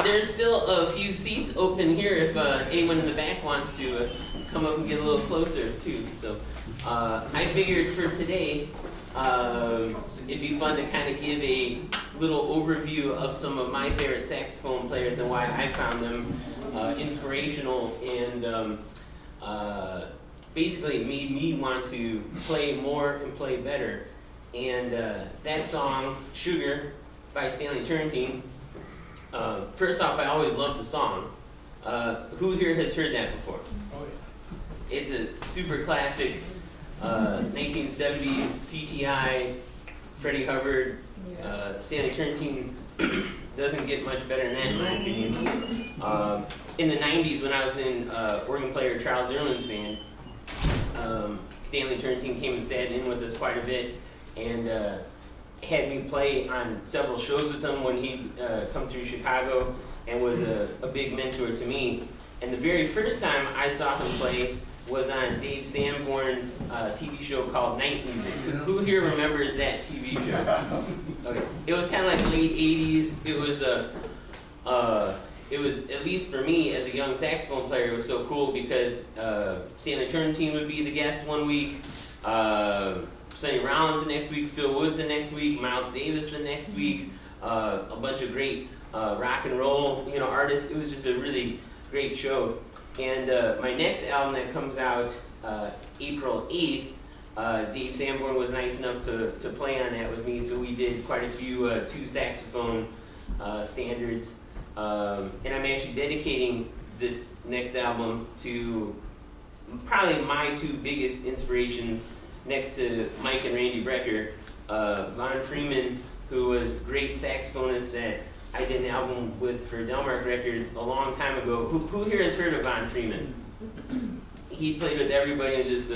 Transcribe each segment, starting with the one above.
there's still a few seats open here if anyone in the back wants to come up and get a little closer too. So I figured for today it'd be fun to kind of give a little overview of some of my favorite saxophone players and why I found them inspirational and basically made me want to play more and play better. And that song, Sugar, by Stanley Turrentine, first off, I always loved the song. Who here has heard that before? Oh, yeah. It's a super classic 1970s CTI, Freddie Hubbard, Stanley Turrentine doesn't get much better than that in my opinion. In the 90s when I was in organ player Charles Earland's band, Stanley Turrentine came and sat in with us quite a bit and had me play on several shows with him when he'd come through Chicago and was a big mentor to me. And the very first time I saw him play was on Dave Sanborn's TV show called Night Music. Who here remembers that TV show? Okay. It was kind of like late 80s. It was, at least for me as a young saxophone player, it was so cool because Stanley Turrentine would be the guest one week, Sonny Rollins the next week, Phil Woods the next week, Miles Davis the next week, a bunch of great rock and roll artists. It was just a really great show. And my next album that comes out April 8th, Dave Sanborn was nice enough to play on that with me, so we did quite a few two saxophone standards. And I'm actually dedicating this next album to probably my two biggest inspirations next to Mike and Randy Brecker, Von Freeman, who was a great saxophonist that I did an album with for Delmark Records a long time ago. Who here has heard of Von Freeman? He played with everybody and just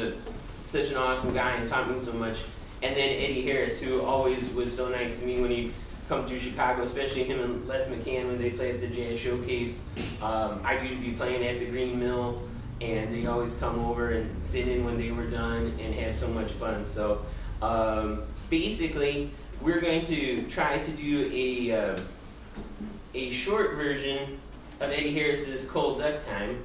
such an awesome guy and taught me so much. And then Eddie Harris, who always was so nice to me when he come through Chicago, especially him and Les McCann when they play at the Jazz Showcase. I'd usually be playing at the Green Mill, and they always come over and sit in when they were done and had so much fun. So basically, we're going to try to do a short version of Eddie Harris's Cold Duck Time,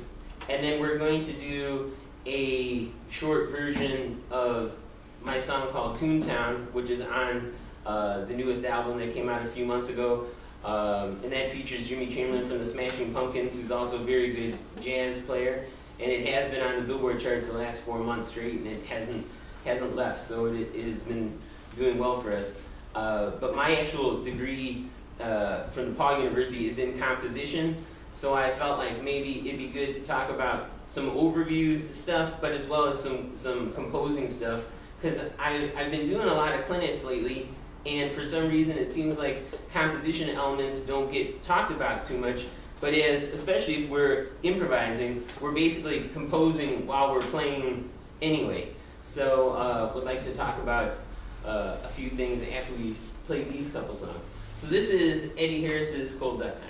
and then we're going to do a short version of my song called Toontown, which is on the newest album that came out a few months ago, and that features Jimmy Chamberlain from the Smashing Pumpkins, who's also a very good jazz player, and it has been on the Billboard Charts the last 4 months straight, and it hasn't left, so it has been doing well for us. But my actual degree from DePaul University is in composition, so I felt like maybe it'd be good to talk about some overview stuff, but as well as some composing stuff, because I've been doing a lot of clinics lately, and for some reason it seems like composition elements don't get talked about too much, but especially if we're improvising, we're basically composing while we're playing anyway. So would like to talk about a few things after we play these couple songs. So this is Eddie Harris's Cold Duck Time.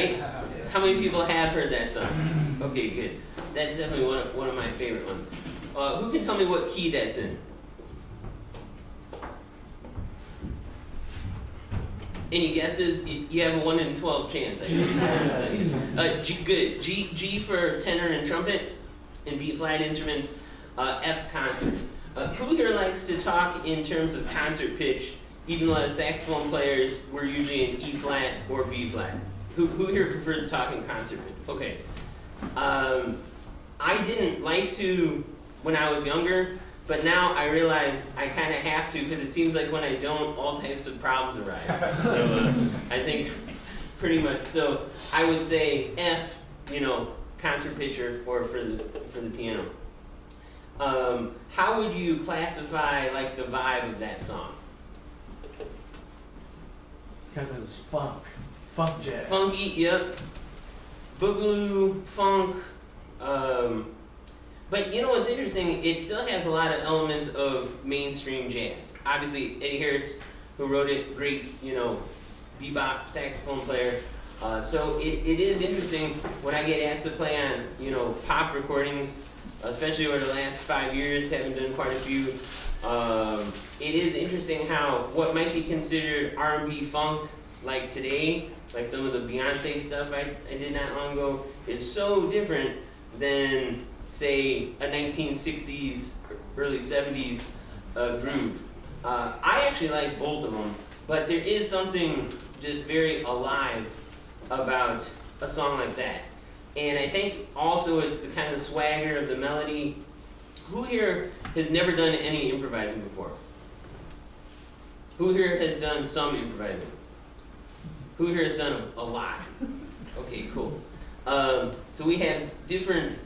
right? How many people have heard that song? Okay, good. That's definitely one of my favorite ones. Who can tell me what key that's in? Any guesses? You have a 1 in 12 chance. Good. G for tenor and trumpet, and B flat instruments. F concert. Who here likes to talk in terms of concert pitch, even though as saxophone players we're usually in E flat or B flat? Who here prefers to talk in concert pitch? Okay. I didn't like to when I was younger, but now I realize I kind of have to because it seems like when I don't, all types of problems arise. So I think pretty much. So I would say F, concert pitch or for the piano. How would you classify like the vibe of that song? Kind of funk jazz. Funky, yep. Boogaloo, funk. But you know what's interesting? It still has a lot of elements of mainstream jazz. Obviously, Eddie Harris, who wrote it, great, bebop saxophone player. So it is interesting when I get asked to play on, pop recordings, especially over the last 5 years, having done quite a few. It is interesting how what might be considered R&B funk, like today, like some of the Beyonce stuff I did not long ago, is so different than, say, a 1960s, early 70s groove. I actually like both of them, but there is something just very alive about a song like that. And I think also it's the kind of swagger of the melody. Who here has never done any improvising before? Who here has done some improvising? Who here has done a lot? Okay, cool. So we have different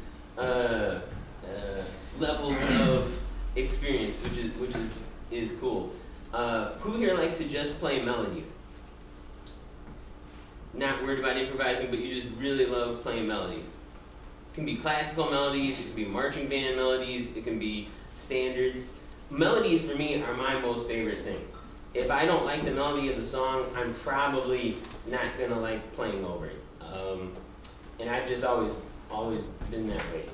levels of experience, which is cool. Who here likes to just play melodies? Not worried about improvising, but you just really love playing melodies. It can be classical melodies, it can be marching band melodies, it can be standards. Melodies for me are my most favorite thing. If I don't like the melody of the song, I'm probably not gonna like playing over it. And I've just always been that way.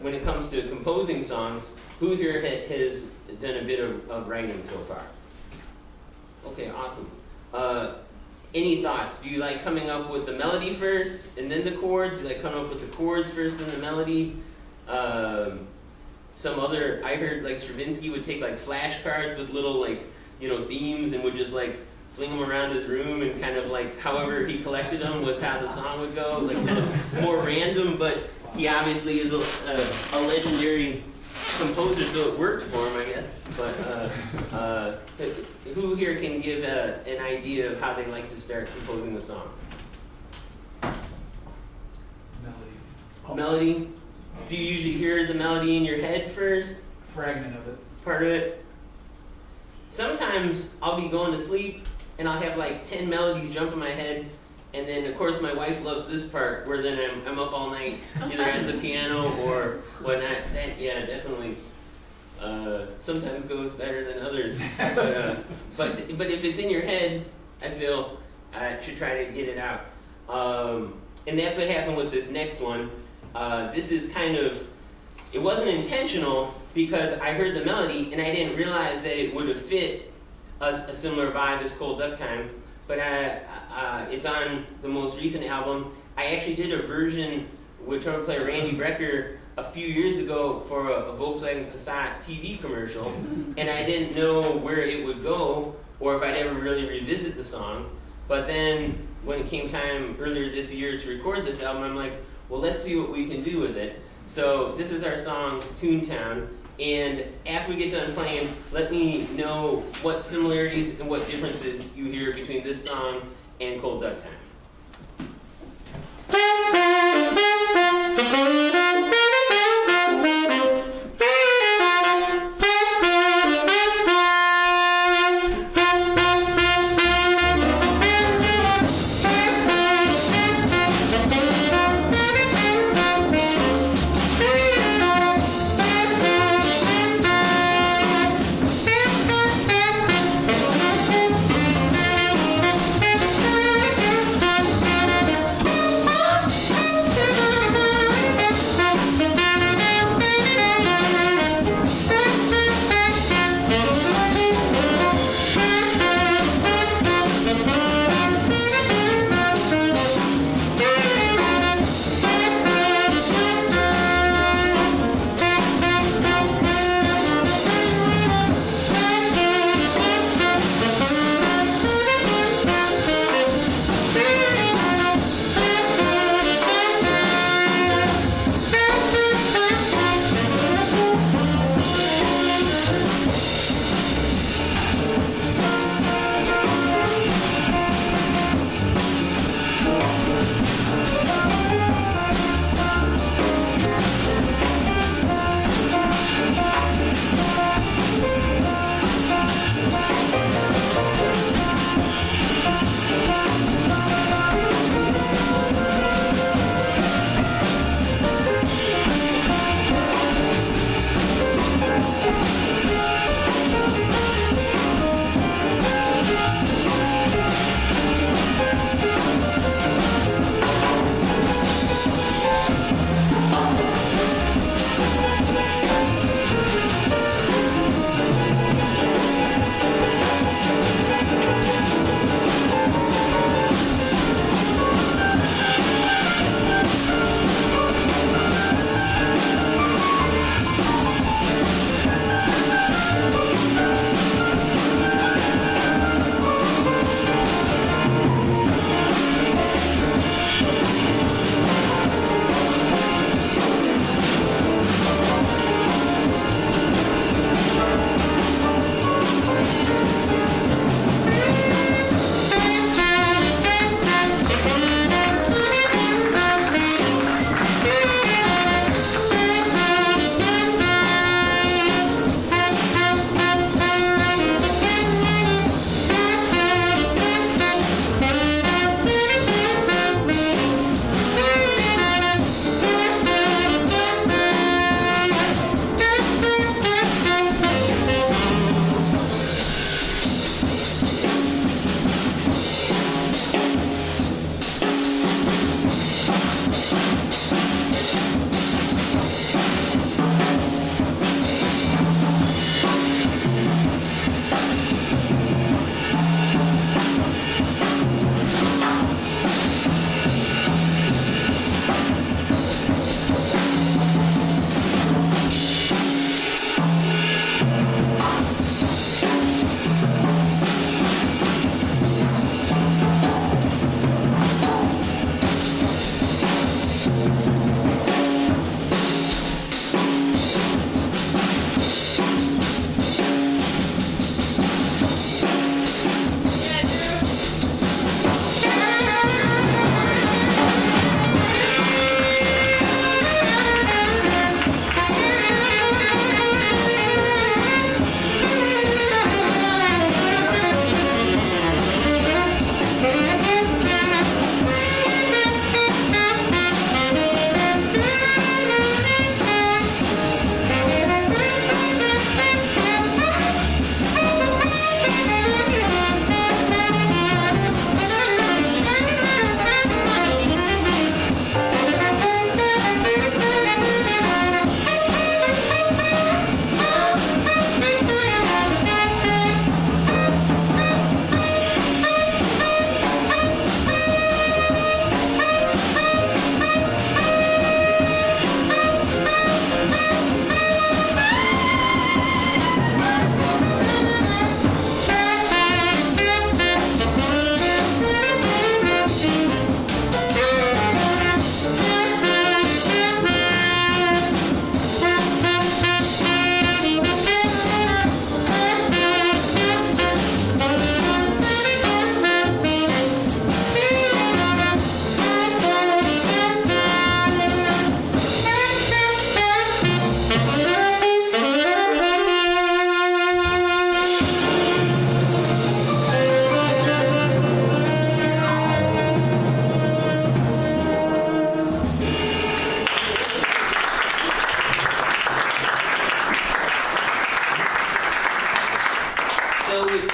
When it comes to composing songs, who here has done a bit of writing so far? Okay, awesome. Any thoughts? Do you like coming up with the melody first and then the chords? Do you like coming up with the chords first and the melody? I heard like Stravinsky would take like flashcards with little themes and would just like fling them around his room and kind of like however he collected them was how the song would go, like kind of more random, but he obviously is a legendary composer, so it worked for him, I guess. But who here can give an idea of how they like to start composing the song? Melody? Do you usually hear the melody in your head first? Fragment of it. Part of it? Sometimes I'll be going to sleep and I'll have like 10 melodies jump in my head, and then of course my wife loves this part where then I'm up all night either at the piano or whatnot. That, yeah, definitely sometimes goes better than others. But if it's in your head, I feel I should try to get it out. And that's what happened with this next one. This is kind of, it wasn't intentional because I heard the melody and I didn't realize that it would have fit a similar vibe as Cold Duck Time, but it's on the most recent album. I actually did a version with trumpet player Randy Brecker a few years ago for a Volkswagen Passat TV commercial, and I didn't know where it would go or if I'd ever really revisit the song. But then when it came time earlier this year to record this album, I'm like, well, let's see what we can do with it. So this is our song, Toontown, and after we get done playing, let me know what similarities and what differences you hear between this song and Cold Duck Time.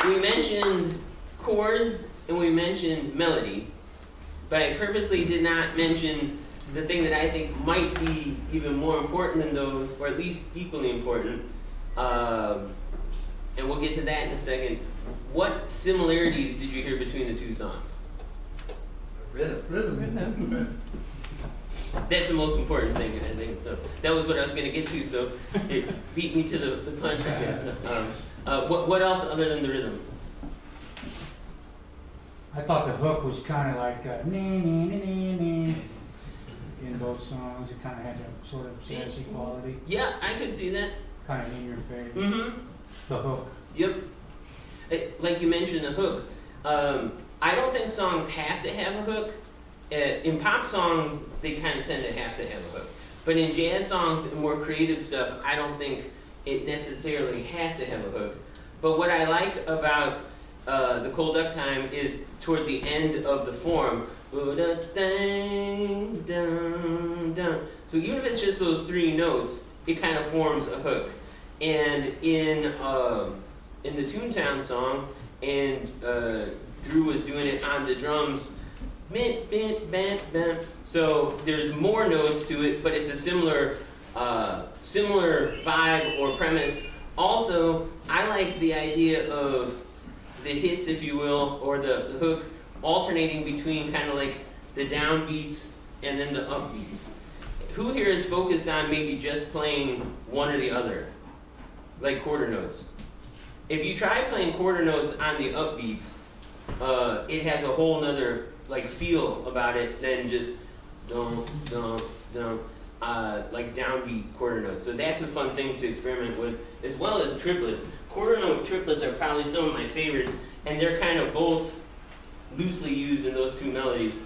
we mentioned chords and we mentioned melody, but I purposely did not mention the thing that I think might be even more important than those, or at least equally important, and we'll get to that in a second. What similarities did you hear between the two songs? Rhythm. That's the most important thing, I think. So that was what I was going to get to. So it beat me to the punch. What else other than the rhythm? I thought the hook was kind of like in both songs. It kind of had that sort of sassy quality, Yeah, I could see that. kind of in your face. Mm-hmm. The hook. Yep. Like you mentioned, a hook. I don't think songs have to have a hook. In pop songs, they kind of tend to have a hook. But in jazz songs and more creative stuff, I don't think it necessarily has to have a hook. But what I like about the Cold Duck Time is towards the end of the form. So even if it's just those three notes, it kind of forms a hook. And in the Toontown song, and Drew was doing it on the drums, bent, bent, bent, bent. So there's more notes to it, but it's a similar vibe or premise. Also, I like the idea of the hits, if you will, or the hook alternating between kind of like the downbeats and then the upbeats. Who here is focused on maybe just playing one or the other? Like quarter notes. If you try playing quarter notes on the upbeats, it has a whole nother like feel about it than just dum dum dum like downbeat quarter notes. So that's a fun thing to experiment with, as well as triplets. Quarter note triplets are probably some of my favorites, and they're kind of both loosely used in those two melodies.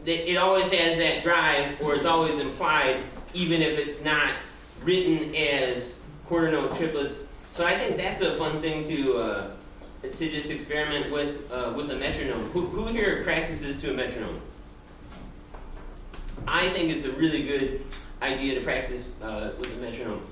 It always has that drive, or it's always implied, even if it's not written as quarter note triplets. So I think that's a fun thing to just experiment with a metronome. Who here practices to a metronome? I think it's a really good idea to practice with a metronome.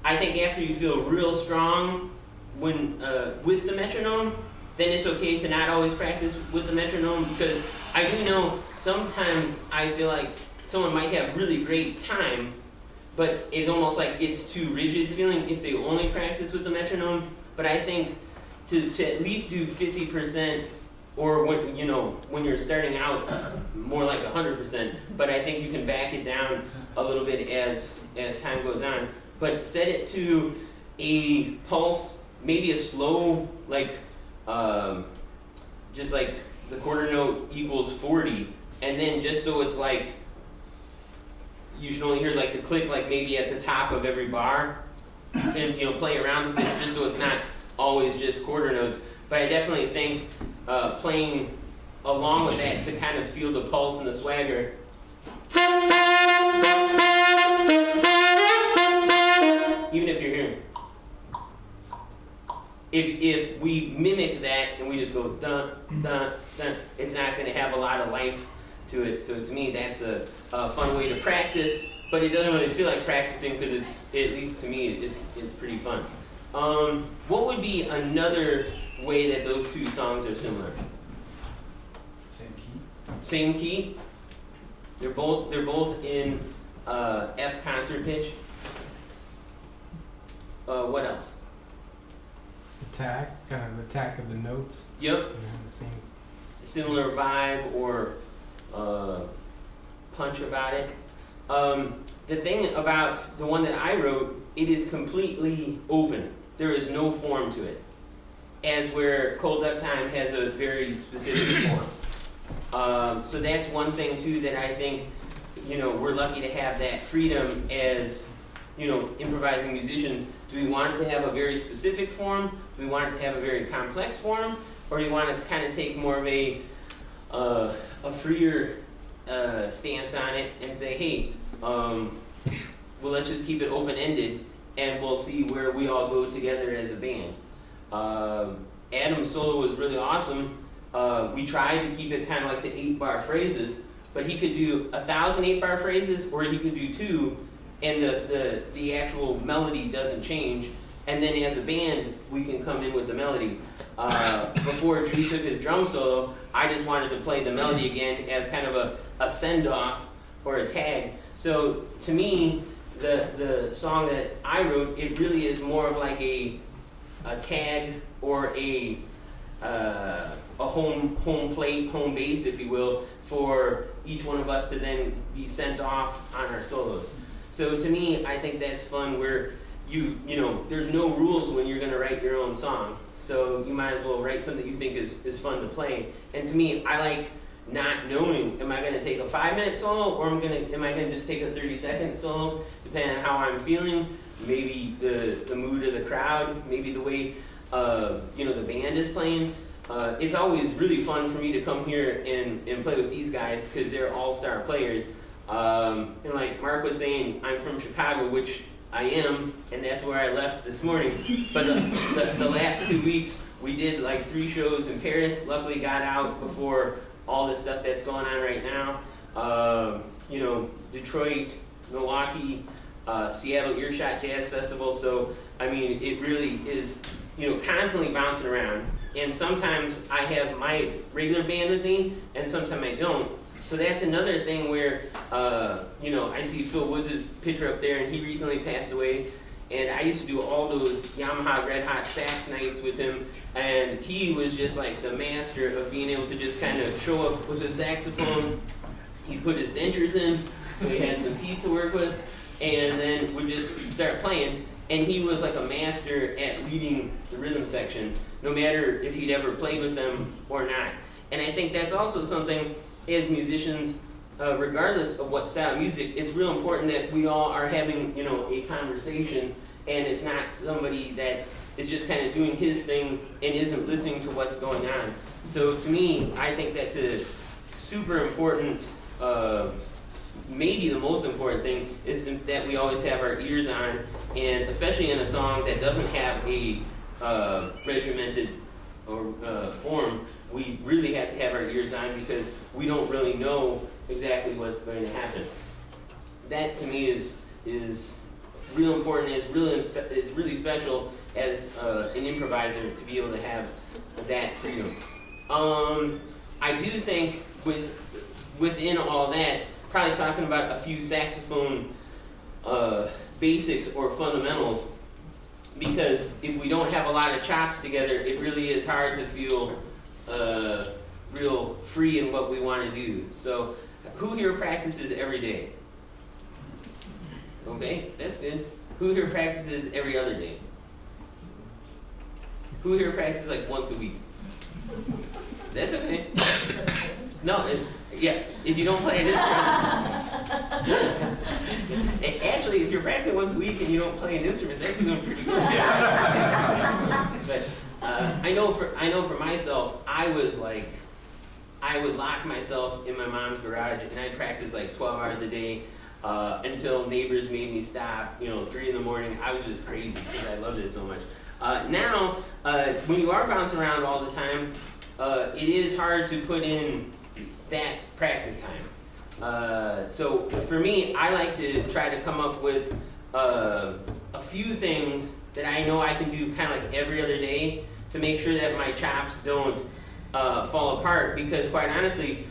I think after you feel real strong when with the metronome, then it's okay to not always practice with the metronome, because I do know sometimes I feel like someone might have really great time, but it almost like gets too rigid feeling if they only practice with the metronome. But I think to at least do 50%, or when you're starting out, more like 100%. But I think you can back it down a little bit as time goes on. But set it to a pulse, maybe a slow, like just like the quarter note equals 40, and then just so it's like you should only hear like the click, like maybe at the top of every bar, and play around with it just so it's not always just quarter notes. But I definitely think playing along with that to kind of feel the pulse and the swagger. Even if you're hearing, if we mimic that and we just go dun dun dun, it's not going to have a lot of life to it. So to me, that's a fun way to practice, but it doesn't really feel like practicing, because it's, at least to me, it's pretty fun. What would be another way that those two songs are similar? Same key. Same key. They're both in F concert pitch. What else? Attack, kind of attack of the notes. Yep. The same. Similar vibe or punch about it. The thing about the one that I wrote, it is completely open. There is no form to it. As where Cold Duck Time has a very specific form. So that's one thing too that I think, we're lucky to have that freedom as, improvising musicians. Do we want it to have a very specific form? Do we want it to have a very complex form? Or do you want to kind of take more of a freer stance on it and say, hey, well, let's just keep it open-ended, and we'll see where we all go together as a band. Adam's solo was really awesome. We tried to keep it kind of like the 8-bar phrases, but he could do 1,000 8-bar phrases, or he could do 2, and the actual melody doesn't change. And then as a band, we can come in with the melody. Before Drew took his drum solo, I just wanted to play the melody again as kind of a send-off or a tag. So to me, the song that I wrote, it really is more of like a tag or a home plate, home base, if you will, for each one of us to then be sent off on our solos. So to me, I think that's fun where you know, there's no rules when you're gonna write your own song. So you might as well write something you think is fun to play. And to me, I like not knowing, am I gonna take a 5-minute solo, or am I gonna just take a 30-second solo, depending on how I'm feeling, maybe the mood of the crowd, maybe the way you know, the band is playing. It's always really fun for me to come here and play with these guys because they're all-star players. And like Mark was saying, I'm from Chicago, which I am, and that's where I left this morning. But the last 2 weeks, we did like 3 shows in Paris. Luckily got out before all this stuff that's going on right now. You know, Detroit, Milwaukee, Seattle Earshot Jazz Festival. So, I mean, it really is, you know, constantly bouncing around. And sometimes I have my regular band with me, and sometimes I don't. So that's another thing where, you know, I see Phil Woods' picture up there, and he recently passed away. And I used to do all those Yamaha Red Hot Sax nights with him, and he was just like the master of being able to just kind of show up with his saxophone. He'd put his dentures in, so he had some teeth to work with, and then would just start playing. And he was like a master at leading the rhythm section, no matter if he'd ever played with them or not. And I think that's also something, as musicians, regardless of what style of music, it's real important that we all are having, you know, a conversation, and it's not somebody that is just kind of doing his thing and isn't listening to what's going on. So to me, I think that's a super important, maybe the most important thing, is that we always have our ears on, and especially in a song that doesn't have a regimented or form, we really have to have our ears on because we don't really know exactly what's going to happen. That to me is real important. It's really special as an improviser to be able to have that freedom. I do think within all that, probably talking about a few saxophone basics or fundamentals, because if we don't have a lot of chops together, it really is hard to feel real free in what we want to do. So, who here practices every day? Okay, that's good. Who here practices every other day? Who here practices like once a week? That's okay. No, yeah, if you don't play an instrument. Actually, if you're practicing once a week and you don't play an instrument, that's doing pretty good. But I know for myself, I would lock myself in my mom's garage and I'd practice like 12 hours a day until neighbors made me stop, 3 in the morning. I was just crazy because I loved it so much. Now, when you are bouncing around all the time, it is hard to put in that practice time. So for me, I like to try to come up with a few things that I know I can do kind of like every other day to make sure that my chops don't fall apart, because quite honestly,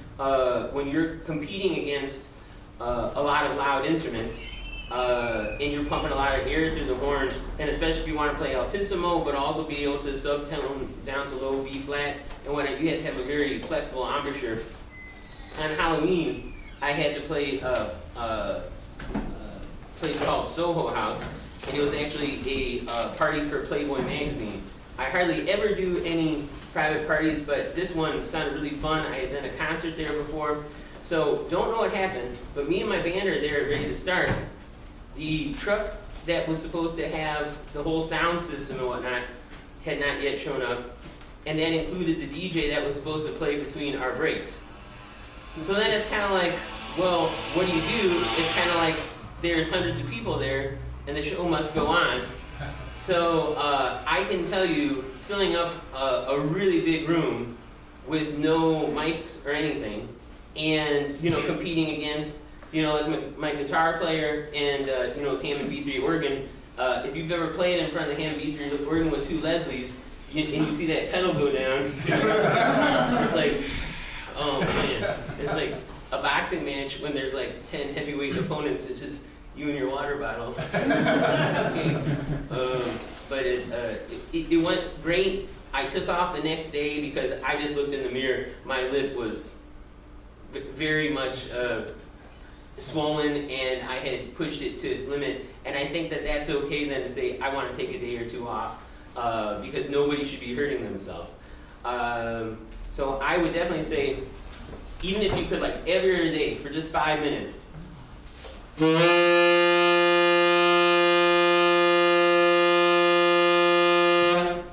when you're competing against a lot of loud instruments, and you're pumping a lot of air through the horn, and especially if you want to play altissimo, but also be able to subtone down to low B flat, and you have to have a very flexible embouchure. On Halloween, I had to play a place called Soho House, and it was actually a party for Playboy magazine. I hardly ever do any private parties, but this one sounded really fun. I had done a concert there before, so don't know what happened, but me and my band are there ready to start. The truck that was supposed to have the whole sound system and whatnot had not yet shown up, and that included the DJ that was supposed to play between our breaks. So then it's kind of like, well, what do you do? It's kind of like there's hundreds of people there, and the show must go on. So I can tell you, filling up a really big room with no mics or anything, and competing against like my guitar player and his Hammond B3 organ. If you've ever played in front of the Hammond B3 organ with two Leslies, and you see that pedal go down, it's like, oh man, it's like a boxing match when there's like 10 heavyweight opponents. It's just you and your water bottle. But it went great. I took off the next day because I just looked in the mirror. My lip was very much swollen, and I had pushed it to its limit. And I think that that's okay then to say I want to take a day or two off because nobody should be hurting themselves. So I would definitely say, even if you could, like every other day for just 5 minutes.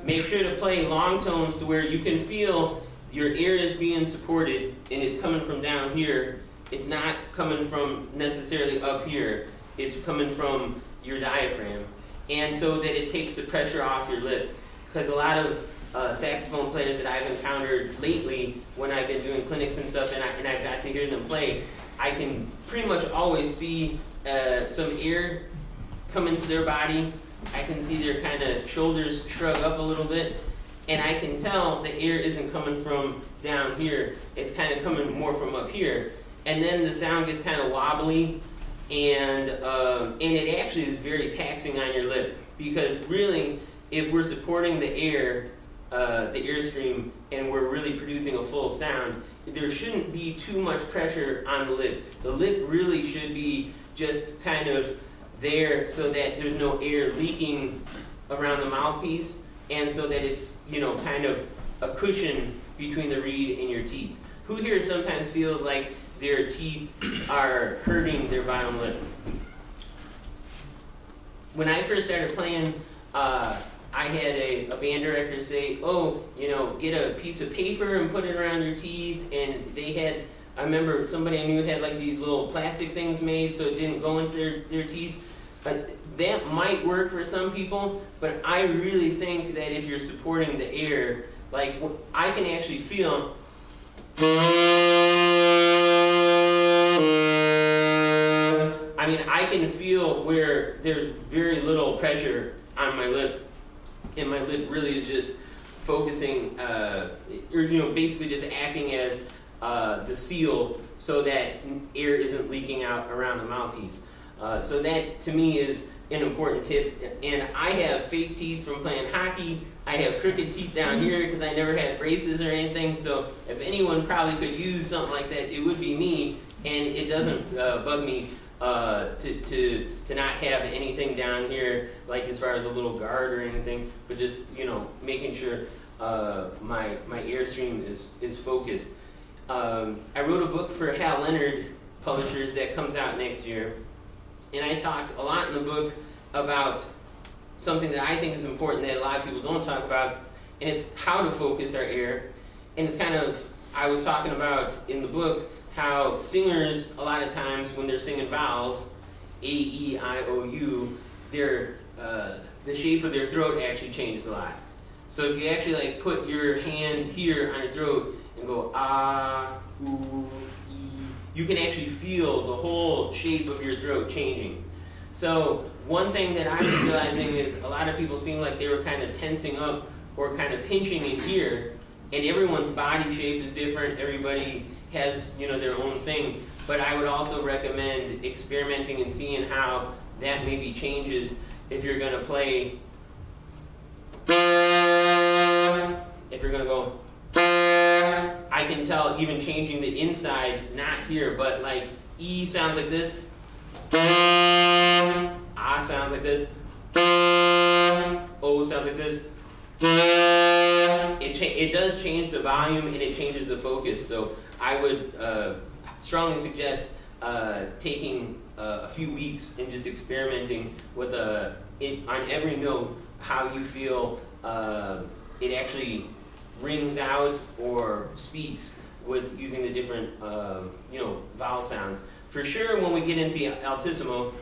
Make sure to play long tones to where you can feel your ear is being supported and it's coming from down here. It's not coming from necessarily up here. It's coming from your diaphragm. And so that it takes the pressure off your lip. Because a lot of saxophone players that I've encountered lately when I've been doing clinics and stuff and I've got to hear them play, I can pretty much always see some air come into their body. I can see their kind of shoulders shrug up a little bit, and I can tell the air isn't coming from down here. It's kind of coming more from up here, and then the sound gets kind of wobbly, and it actually is very taxing on your lip, because really, if we're supporting the air stream, and we're really producing a full sound, there shouldn't be too much pressure on the lip. The lip really should be just kind of there so that there's no air leaking around the mouthpiece, and so that it's, kind of a cushion between the reed and your teeth. Who here sometimes feels like their teeth are hurting their bottom lip? When I first started playing, I had a band director say, oh, get a piece of paper and put it around your teeth, and they had, I remember somebody I knew had like these little plastic things made so it didn't go into their teeth. That might work for some people, but I really think that if you're supporting the air, like I can actually feel I can feel where there's very little pressure on my lip, and my lip really is just focusing, or basically just acting as the seal so that air isn't leaking out around the mouthpiece. So that to me is an important tip. And I have fake teeth from playing hockey. I have crooked teeth down here because I never had braces or anything. So if anyone probably could use something like that, it would be me. And it doesn't bug me to not have anything down here, like as far as a little guard or anything, but just making sure my airstream is focused. I wrote a book for Hal Leonard Publishers that comes out next year, and I talked a lot in the book about something that I think is important that a lot of people don't talk about, and it's how to focus our air. And it's kind of, I was talking about in the book how singers, a lot of times when they're singing vowels, A, E, I, O, U, the shape of their throat actually changes a lot. So if you actually like put your hand here on your throat and go ah, ooh, e, you can actually feel the whole shape of your throat changing. So one thing that I'm realizing is a lot of people seem like they were kind of tensing up or kind of pinching in here, and everyone's body shape is different. Everybody has their own thing. But I would also recommend experimenting and seeing how that maybe changes if you're going to play. If you're going to go, I can tell even changing the inside, not here, but like E sounds like this. Ah sounds like this. O sounds like this. It does change the volume and it changes the focus. So I would strongly suggest taking a few weeks and just experimenting with on every note how you feel it actually rings out or speaks with using the different, vowel sounds. For sure, when we get into altissimo,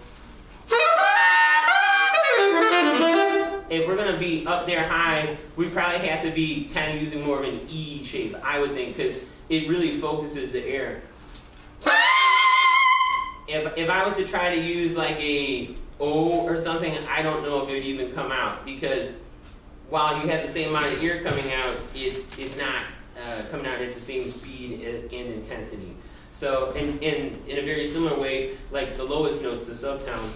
if we're gonna be up there high, we probably have to be kind of using more of an E shape, I would think, because it really focuses the air. If I was to try to use like a O or something, I don't know if it would even come out, because while you have the same amount of ear coming out, it's not coming out at the same speed and intensity. So, in a very similar way, like the lowest notes, the subtone.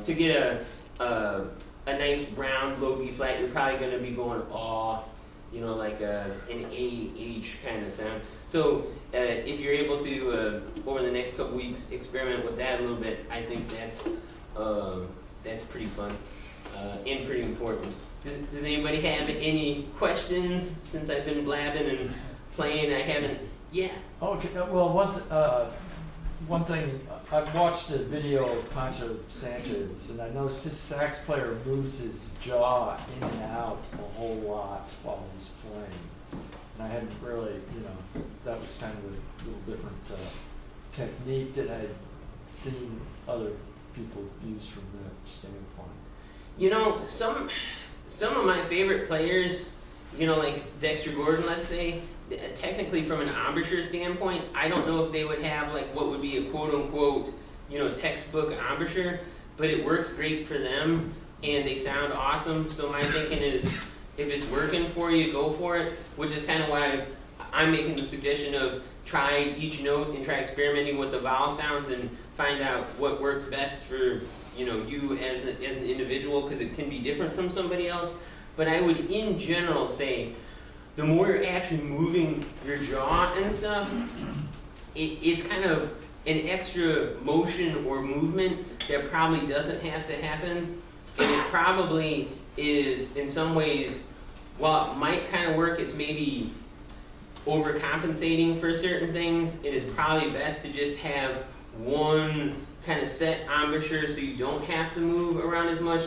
To get a nice round low B flat, you're probably going to be going aw, like an A-H kind of sound. So if you're able to, over the next couple weeks, experiment with that a little bit, I think that's pretty fun and pretty important. Does anybody have any questions since I've been blabbing and playing? I haven't. Yeah. Okay. Well, one thing, I've watched a video of Pancho Sanchez, and I noticed his sax player moves his jaw in and out a whole lot while he's playing. And I hadn't really, that was kind of a little different technique that I'd seen other people use from that standpoint. Some of my favorite players, like Dexter Gordon, let's say, technically from an embouchure standpoint, I don't know if they would have like what would be a quote-unquote, textbook embouchure, but it works great for them and they sound awesome. So my thinking is, if it's working for you, go for it, which is kind of why I'm making the suggestion of try each note and try experimenting with the vowel sounds and find out what works best for you as an individual, because it can be different from somebody else. But I would in general say the more you're actually moving your jaw and stuff, it's kind of an extra motion or movement that probably doesn't have to happen, and it probably is in some ways, while it might kind of work as maybe overcompensating for certain things, it is probably best to just have one kind of set embouchure so you don't have to move around as much.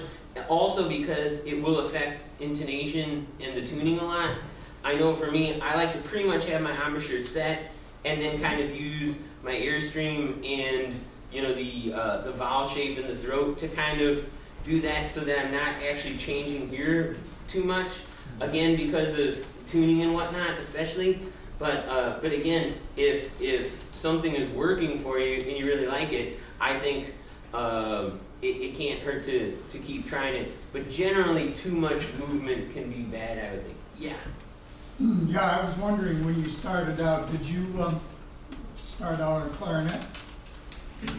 Also because it will affect intonation and the tuning a lot. I know for me, I like to pretty much have my embouchure set and then kind of use my airstream and the vowel shape in the throat to kind of do that so that I'm not actually changing here too much. Again, because of tuning and whatnot, especially. But again, if something is working for you and you really like it, I think it can't hurt to keep trying it. But generally, too much movement can be bad, I would think. Yeah. Yeah, I was wondering, when you started out, did you start out on clarinet?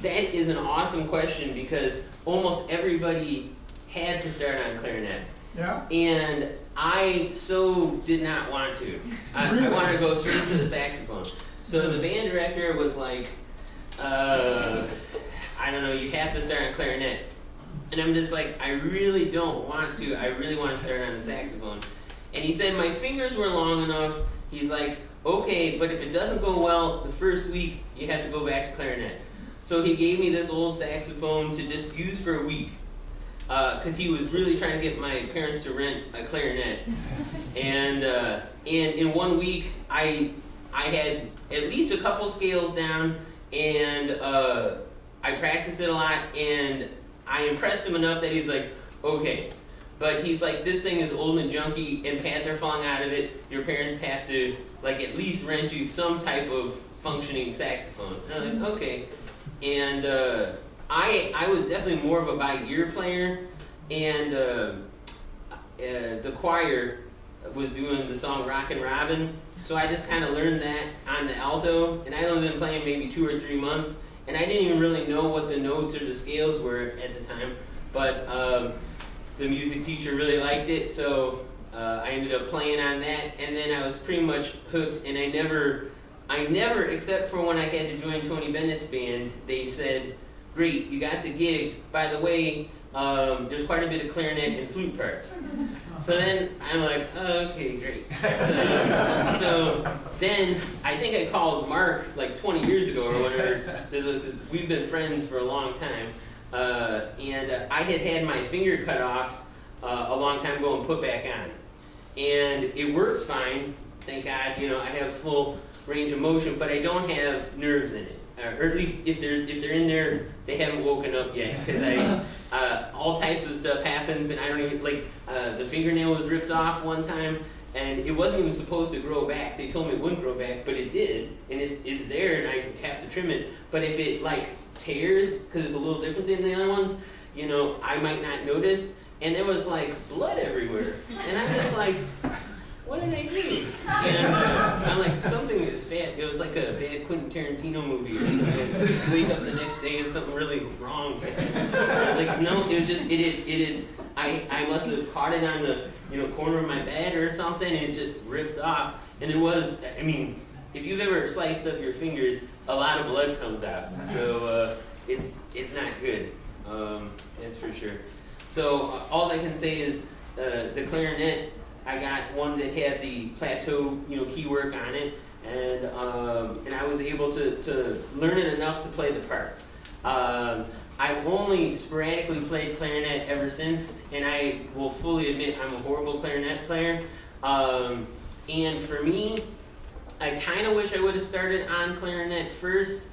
That is an awesome question, because almost everybody had to start on clarinet. Yeah. And I so did not want to. Really? I wanted to go straight to the saxophone. So the band director was like, I don't know, you have to start on clarinet. And I'm just like, I really don't want to. I really want to start on the saxophone. And he said my fingers were long enough. He's like, okay, but if it doesn't go well the first week, you have to go back to clarinet. So he gave me this old saxophone to just use for a week, because he was really trying to get my parents to rent a clarinet. And in 1 week, I had at least a couple scales down, and I practiced it a lot, and I impressed him enough that he's like, okay. But he's like, this thing is old and junky, and pads are falling out of it. Your parents have to at least rent you some type of functioning saxophone. And I'm like, okay. And I was definitely more of a by ear player, and the choir was doing the song Rockin' Robin, so I just kind of learned that on the alto, and I'd only been playing maybe 2 or 3 months, and I didn't even really know what the notes or the scales were at the time, but the music teacher really liked it, so I ended up playing on that, and then I was pretty much hooked, and I never, except for when I had to join Tony Bennett's band, they said, great, you got the gig, by the way, there's quite a bit of clarinet and flute parts. So then I'm like, oh, okay, great. So then I think I called Mark like 20 years ago or whatever. We've been friends for a long time. and I had my finger cut off a long time ago and put back on. And it works fine, thank God. You know, I have full range of motion, but I don't have nerves in it. Or at least if they're in there, they haven't woken up yet. Because all types of stuff happens, and I don't even, like, the fingernail was ripped off one time, and it wasn't even supposed to grow back. They told me it wouldn't grow back, but it did, and it's there, and I have to trim it. But if it, like, tears, because it's a little different than the other ones, you know, I might not notice. And there was, like, blood everywhere. And I'm just like, what did I do? And I'm like, something is bad. It was like a bad Quentin Tarantino movie or something. Wake up the next day and something really wrong happened. I was like, no, it was just, I must have caught it on the, you know, corner of my bed or something, and it just ripped off. And there was, I mean, if you've ever sliced up your fingers, a lot of blood comes out. So it's not good. That's for sure. So all I can say is the clarinet, I got one that had the plateau, you know, key work on it, and I was able to learn it enough to play the parts. I've only sporadically played clarinet ever since, and I will fully admit I'm a horrible clarinet player. And for me, I kind of wish I would have started on clarinet first,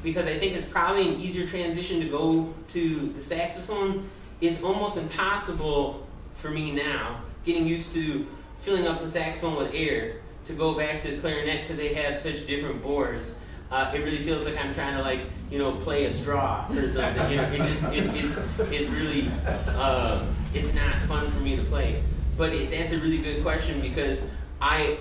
because I think it's probably an easier transition to go to the saxophone. It's almost impossible for me now, getting used to filling up the saxophone with air, to go back to clarinet because they have such different bores. It really feels like I'm trying to, like, you know, play a straw or something. You know, it's really it's not fun for me to play. But that's a really good question, because I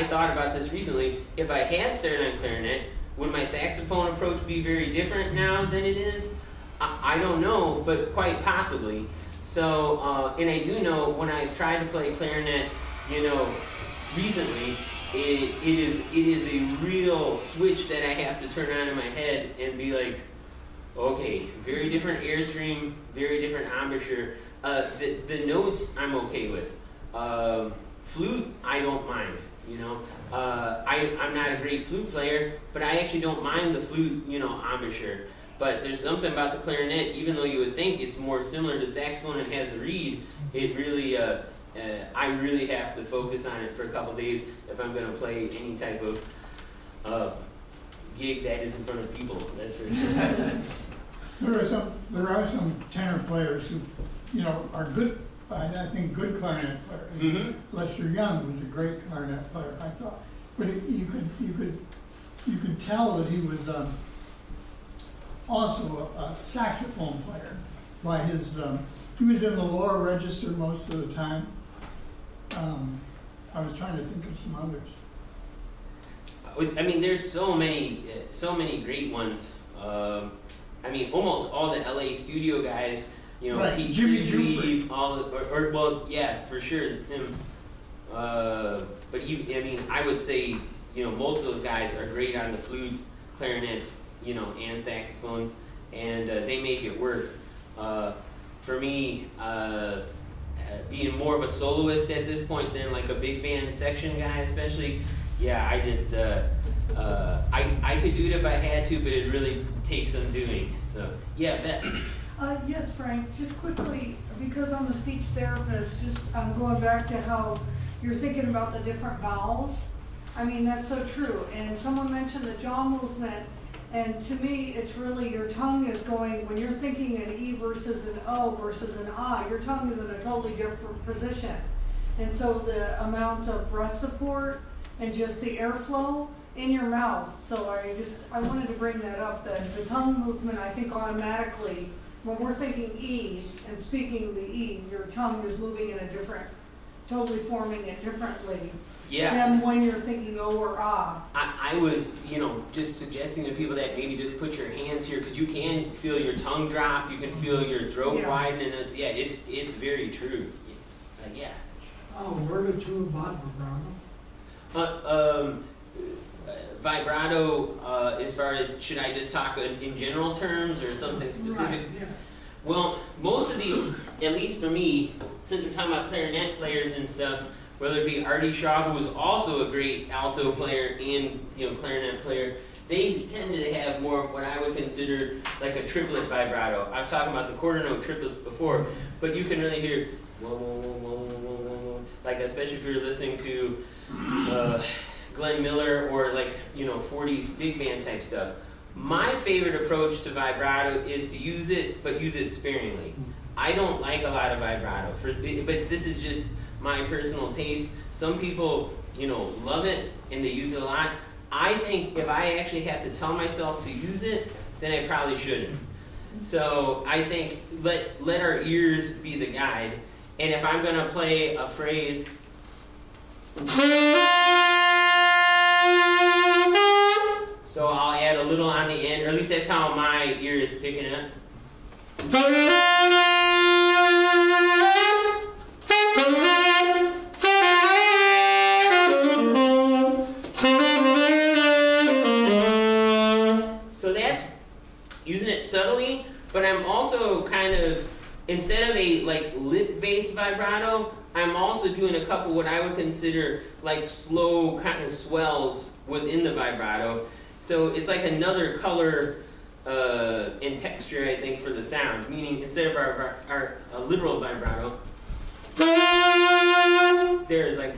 thought about this recently. If I had started on clarinet, would my saxophone approach be very different now than it is? I don't know, but quite possibly. So, and I do know when I've tried to play clarinet, you know, recently, it is a real switch that I have to turn on in my head and be like, okay, very different airstream, very different embouchure. The notes I'm okay with. Flute, I don't mind, you know. I'm not a great flute player, but I actually don't mind the flute, you know, embouchure. But there's something about the clarinet, even though you would think it's more similar to saxophone and has a reed, it really, I really have to focus on it for a couple days if I'm going to play any type of gig that is in front of people. That's for sure. There are some tenor players who, you know, are good. I think good clarinet players. Mm-hmm. Lester Young was a great clarinet player, I thought. But you could tell that he was also a saxophone player by his. He was in the lower register most of the time. I was trying to think of some others. I mean, there's so many great ones. I mean, almost all the LA studio guys. You know, right. Pete Jimmy Grizzly, well, yeah, for sure, him. But even, I mean, I would say, you know, most of those guys are great on the flutes, clarinets, you know, and saxophones, and they make it work. For me, being more of a soloist at this point than like a big band section guy, especially, yeah, I just, I could do it if I had to, but it really takes some doing. So, yeah, Beth. Yes, Frank, just quickly, because I'm a speech therapist, I'm going back to how you're thinking about the different vowels. I mean, that's so true. And someone mentioned the jaw movement, and to me, it's really your tongue is going, when you're thinking an E versus an O versus an I, your tongue is in a totally different position. And so the amount of breath support and just the airflow in your mouth. So I wanted to bring that up, that the tongue movement, I think automatically, when we're thinking E and speaking the E, your tongue is moving in a different, totally forming it differently than when you're thinking O or Ah. I was, you know, just suggesting to people that maybe just put your hands here, because you can feel your tongue drop, you can feel your throat widen, and it's very true. Yeah. Oh, word or two about vibrato? Vibrato, as far as, should I just talk in general terms or something specific? Right, yeah. Well, most of the, at least for me, since we're talking about clarinet players and stuff, whether it be Artie Shaw, who was also a great alto player and, you know, clarinet player, they tend to have more of what I would consider like a triplet vibrato. I was talking about the quarter note triplets before, but you can really hear whoa, whoa, whoa, whoa, whoa, whoa, whoa. Like especially if you're listening to Glenn Miller or like 40s big band type stuff. My favorite approach to vibrato is to use it, but use it sparingly. I don't like a lot of vibrato, but this is just my personal taste. Some people, love it and they use it a lot. I think if I actually have to tell myself to use it, then I probably shouldn't. So I think let our ears be the guide. And if I'm gonna play a phrase, so I'll add a little on the end, or at least that's how my ear is picking it up. So that's using it subtly, but I'm also kind of, instead of a like lip-based vibrato, I'm also doing a couple what I would consider like slow kind of swells within the vibrato. So it's like another color and texture, I think, for the sound. Meaning, instead of our literal vibrato, there's like,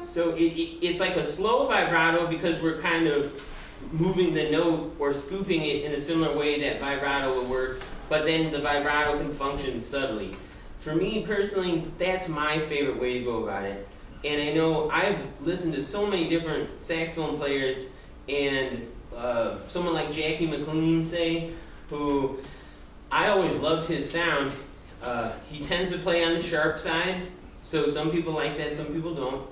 so it's like a slow vibrato because we're kind of moving the note or scooping it in a similar way that vibrato would work, but then the vibrato can function subtly. For me personally, that's my favorite way to go about it. And I know I've listened to so many different saxophone players, and someone like Jackie McLean, say, who I always loved his sound. He tends to play on the sharp side, so some people like that, some people don't.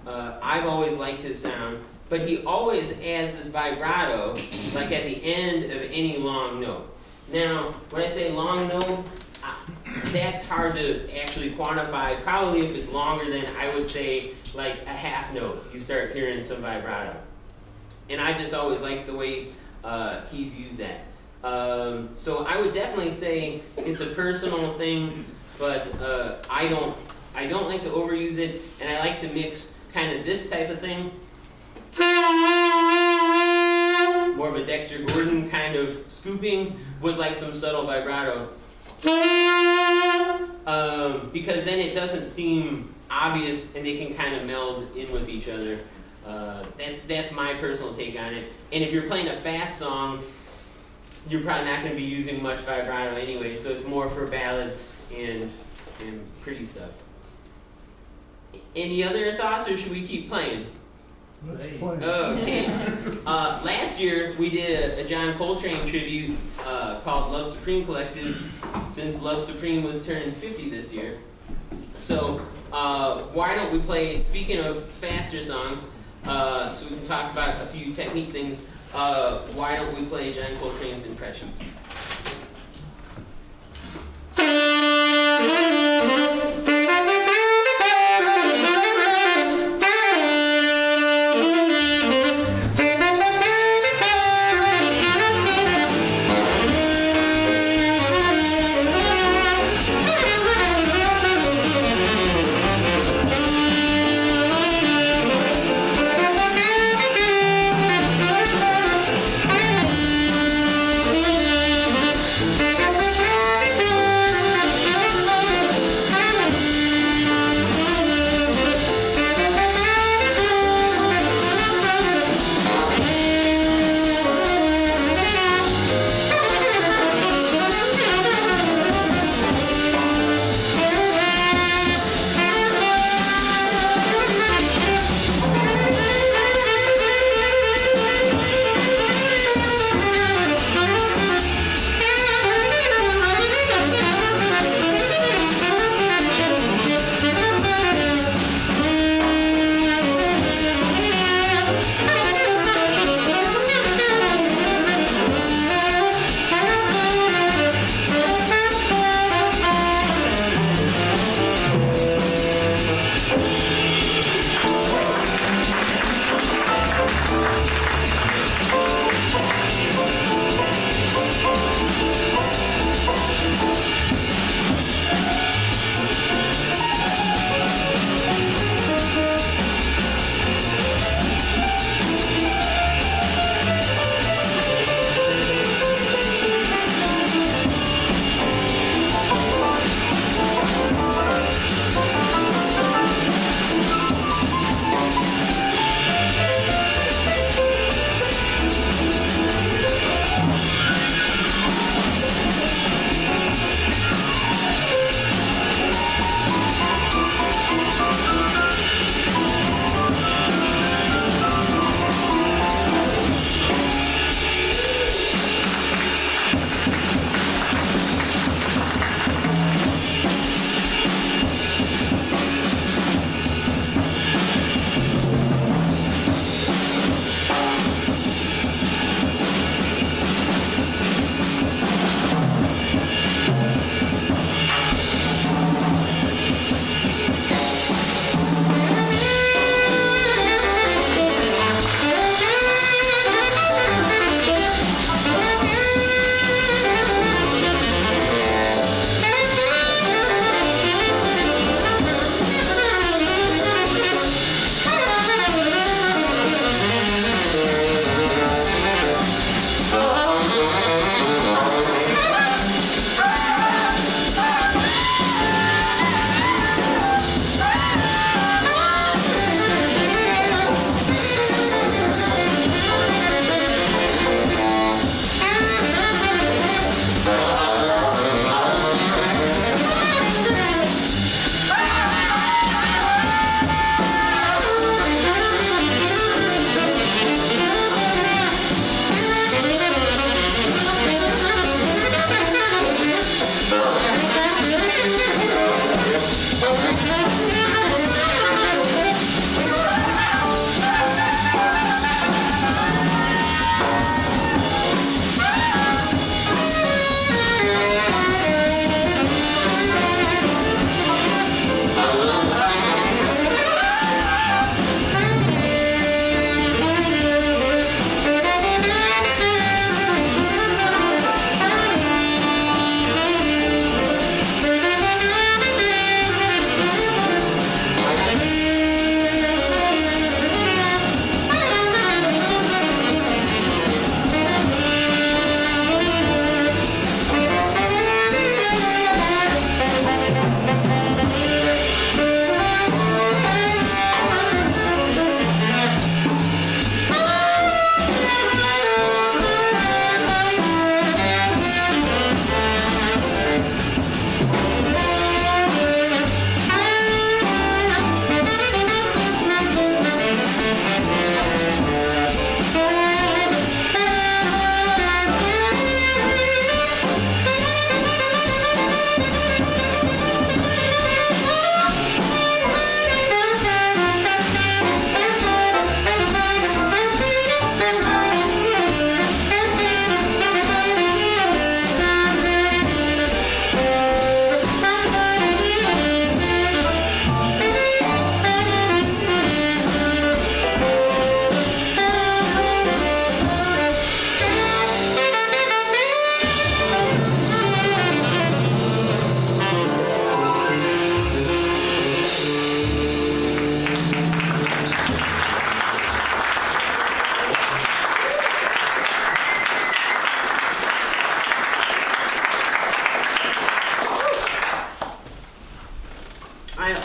I've always liked his sound, but he always adds his vibrato, like at the end of any long note. Now, when I say long note, that's hard to actually quantify. Probably if it's longer than, I would say, like a half note, you start hearing some vibrato. And I just always like the way he's used that. So I would definitely say it's a personal thing, but I don't like to overuse it, and I like to mix kind of this type of thing, more of a Dexter Gordon kind of scooping with like some subtle vibrato. Because then it doesn't seem obvious and they can kind of meld in with each other. That's my personal take on it. And if you're playing a fast song, you're probably not going to be using much vibrato anyway, so it's more for ballads and pretty stuff. Any other thoughts, or should we keep playing? Let's play. Okay. Last year we did a John Coltrane tribute called Love Supreme Collective, since Love Supreme was turning 50 this year. So why don't we play, speaking of faster songs, so we can talk about a few technique things, why don't we play John Coltrane's Impressions?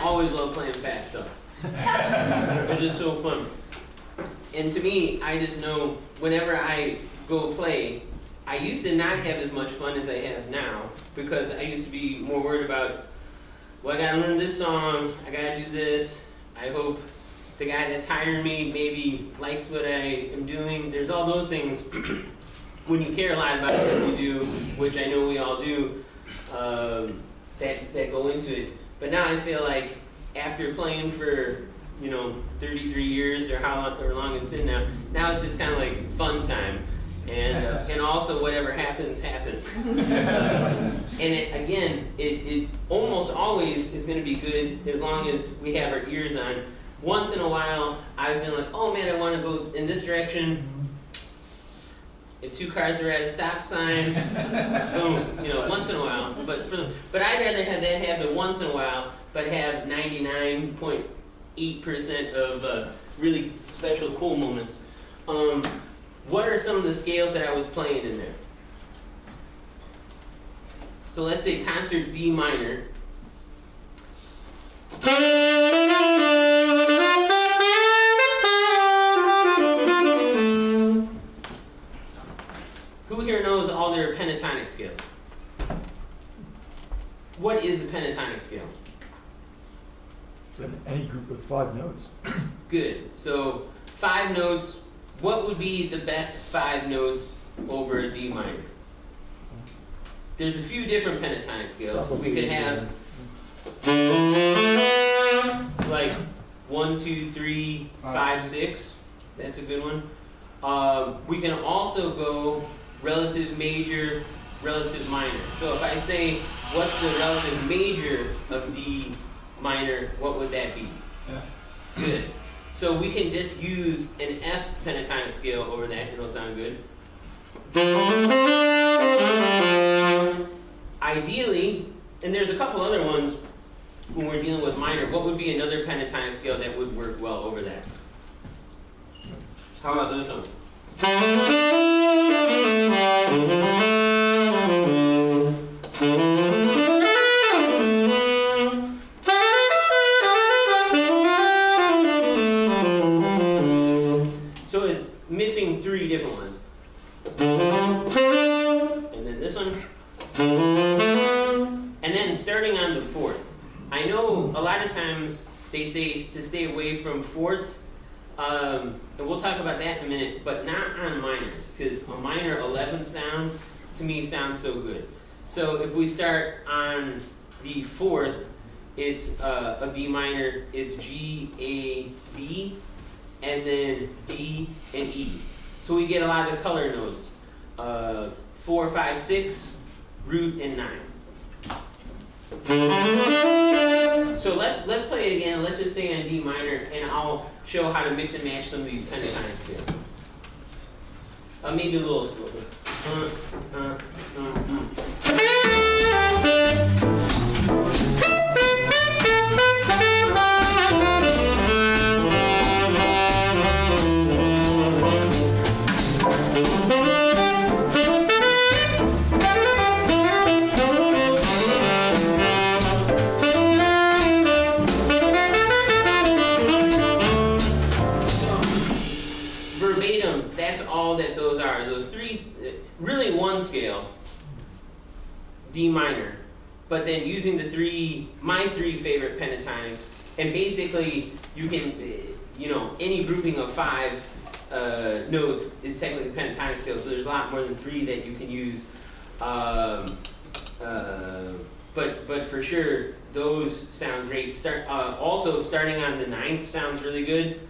always love playing fast stuff. It's just so fun. And to me, I just know whenever I go play, I used to not have as much fun as I have now because I used to be more worried about, well, I gotta learn this song, I gotta do this, I hope the guy that's hiring me maybe likes what I am doing. There's all those things when you care a lot about what you do, which I know we all do, that go into it. But now I feel like after playing for 33 years or however long it's been now it's just kind of like fun time, and also whatever happens happens. And it almost always is going to be good as long as we have our ears on. Once in a while, I've been like, oh man, I want to go in this direction. If two cars are at a stop sign, boom, once in a while. But I'd rather have that happen once in a while, but have 99.8% of really special, cool moments. What are some of the scales that I was playing in there? So let's say concert D minor. Who here knows all their pentatonic scales? What is a pentatonic scale? It's in any group with 5 notes. Good. So 5 notes. What would be the best 5 notes over a D minor? There's a few different pentatonic scales. We could have like 1, 2, 3, 5, 6. That's a good one. We can also go relative major, relative minor. So if I say, what's the relative major of D minor, what would that be? F. Good. So we can just use an F pentatonic scale over that, it'll sound good. Ideally, and there's a couple other ones when we're dealing with minor, what would be another pentatonic scale that would work well over that? How about this one? So it's mixing 3 different ones. And then this one. And then starting on the 4th. I know a lot of times they say to stay away from 4ths. And we'll talk about that in a minute, but not on minors, because a minor 11th sound to me sounds so good. So if we start on the 4th, it's of D minor, it's G, A, B, and then D and E. So we get a lot of color notes. 4, 5, 6, root, and 9. So let's play it again. Let's just stay on D minor, and I'll show how to mix and match some of these pentatonic scales. Maybe a little slower. Really one scale, D minor, but then using my 3 favorite pentatonics, and basically you can, any grouping of 5 notes is technically a pentatonic scale, so there's a lot more than 3 that you can use, but for sure, those sound great. Also starting on the 9th sounds really good.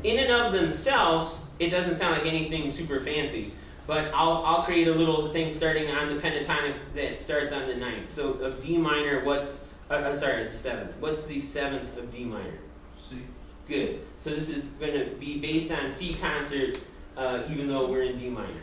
In and of themselves, it doesn't sound like anything super fancy, but I'll create a little thing starting on the pentatonic that starts on the 9th. So of D minor, the 7th. What's the 7th of D minor? C. Good. So this is going to be based on C concert, even though we're in D minor.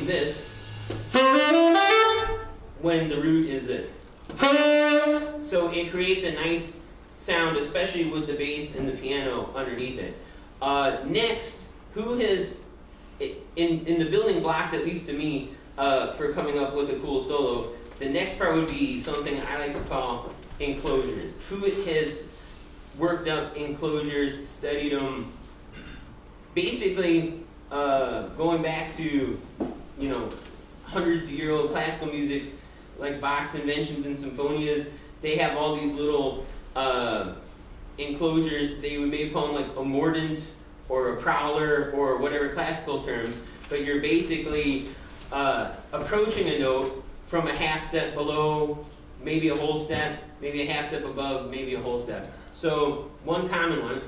playing this when the root is this. So it creates a nice sound, especially with the bass and the piano underneath it. Next, who has, in the building blocks, at least to me, for coming up with a cool solo, the next part would be something I like to call enclosures. Who has worked up enclosures, studied them, basically going back to, hundreds of year old classical music, like Bach's inventions and symphonias. They have all these little enclosures. They would maybe call them like a mordant or a prowler or whatever classical terms, but you're basically approaching a note from a half step below, maybe a whole step, maybe a half step above, maybe a whole step. So one common one,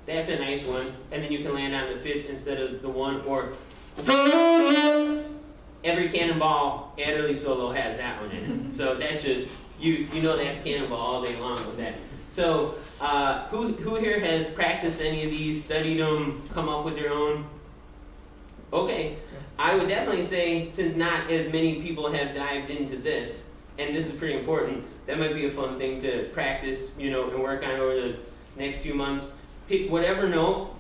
that's a nice one, and then you can land on the fifth instead of the one, or every Cannonball Adderley solo has that one in it. So that's just, you know that's Cannonball all day long with that. So who here has practiced any of these, studied them, come up with your own? Okay, I would definitely say, since not as many people have dived into this, and this is pretty important, that might be a fun thing to practice, and work on over the next few months. Pick whatever note,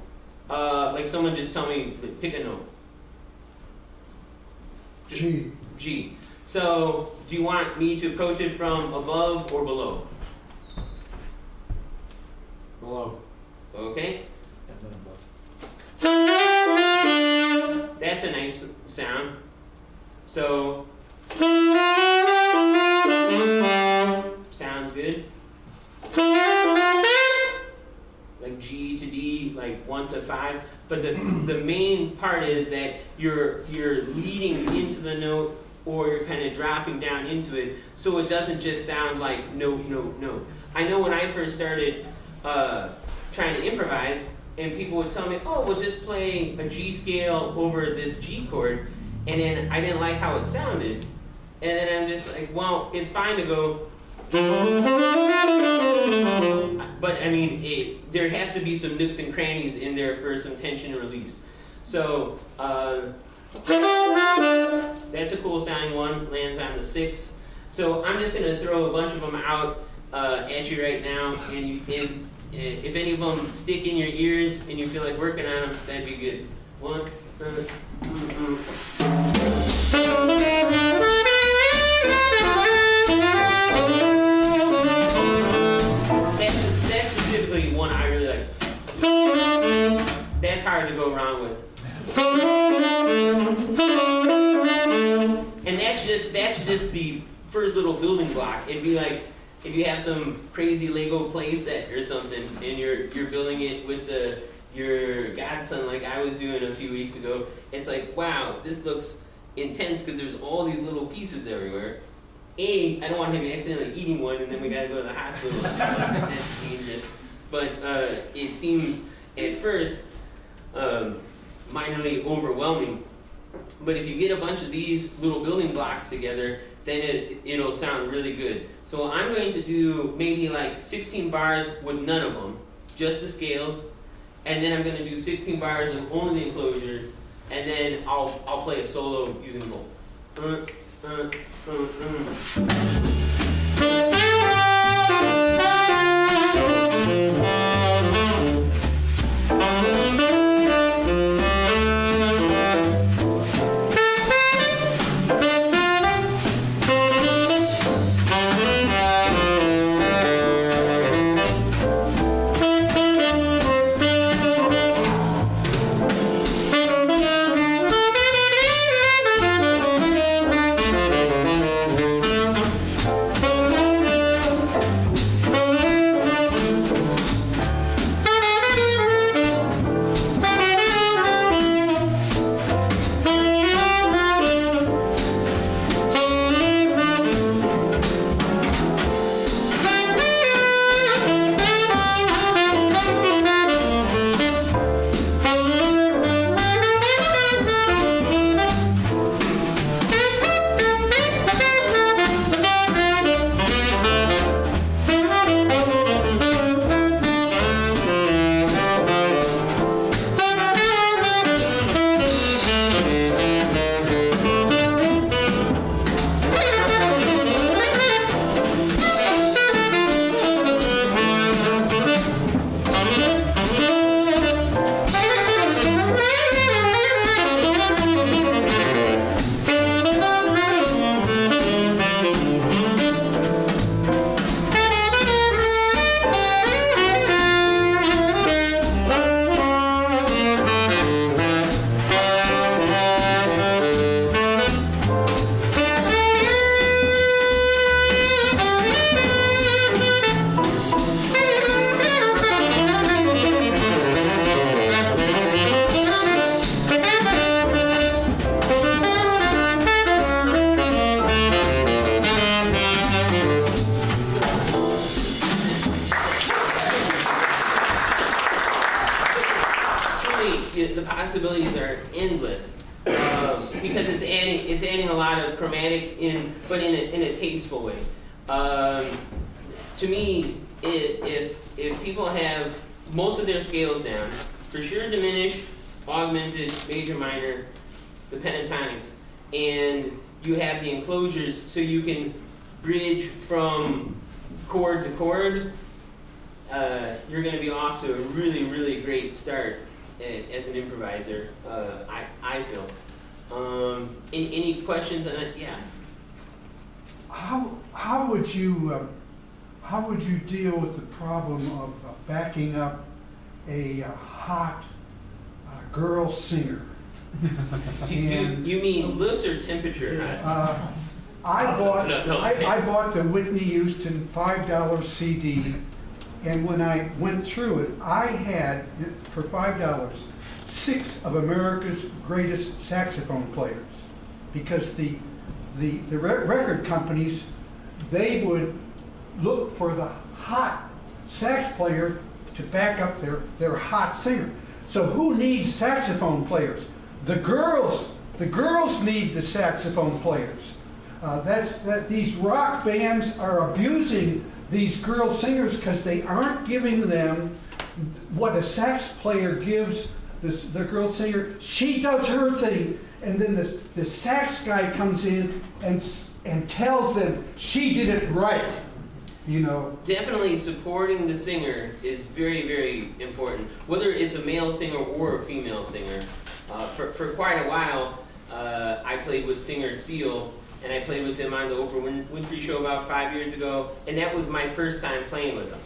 like someone just tell me, pick a note. G. G. So, do you want me to approach it from above or below? Below. Okay. And then above. That's a nice sound. So, sounds good. Like G to D, like 1 to 5. But the main part is that you're leading into the note, or you're kind of dropping down into it, so it doesn't just sound like note, note, note. I know when I first started trying to improvise, and people would tell me, oh, well, just play a G scale over this G chord, and then I didn't like how it sounded, and then I'm just like, well, it's fine to go, but I mean, there has to be some nooks and crannies in there for some tension and release. So that's a cool sounding one, lands on the 6. So I'm just gonna throw a bunch of them out at you right now, and if any of them stick in your ears and you feel like working on them, that'd be good. 1, 2, 3. That's specifically one I really like. That's hard to go wrong with. And that's just the first little building block. It'd be like if you have some crazy Lego play set or something, and you're building it with your godson, like I was doing a few weeks ago. It's like, wow, this looks intense because there's all these little pieces everywhere. I don't want him accidentally eating one, and then we gotta go to the hospital. That's dangerous. But it seems at first minorly overwhelming. But if you get a bunch of these little building blocks together, then it'll sound really good. So I'm going to do maybe like 16 bars with none of them, just the scales, and then I'm going to do 16 bars of only the enclosures, and then I'll play a solo using both. the possibilities are endless because it's adding a lot of chromatics but in a tasteful way. To me, if people have most of their scales down, for sure diminished, augmented, major, minor, the pentatonics, and you have the enclosures so you can bridge from chord to chord, you're going to be off to a really, really great start as an improviser, I feel. Any questions on it? Yeah. How would you deal with the problem of backing up a hot girl singer? You mean looks or temperature? I No. bought the Whitney Houston $5 CD, and when I went through it, I had, for $5, 6 of America's greatest saxophone players, because the record companies, they would look for the hot sax player to back up their hot singer. So who needs saxophone players? The girls need the saxophone players. These rock bands are abusing these girl singers because they aren't giving them what a sax player gives the girl singer. She does her thing, and then the sax guy comes in and tells them she did it right. You know. Definitely supporting the singer is very, very important, whether it's a male singer or a female singer. For quite a while, I played with singer Seal, and I played with him on the Oprah Winfrey Show about 5 years ago, and that was my first time playing with him.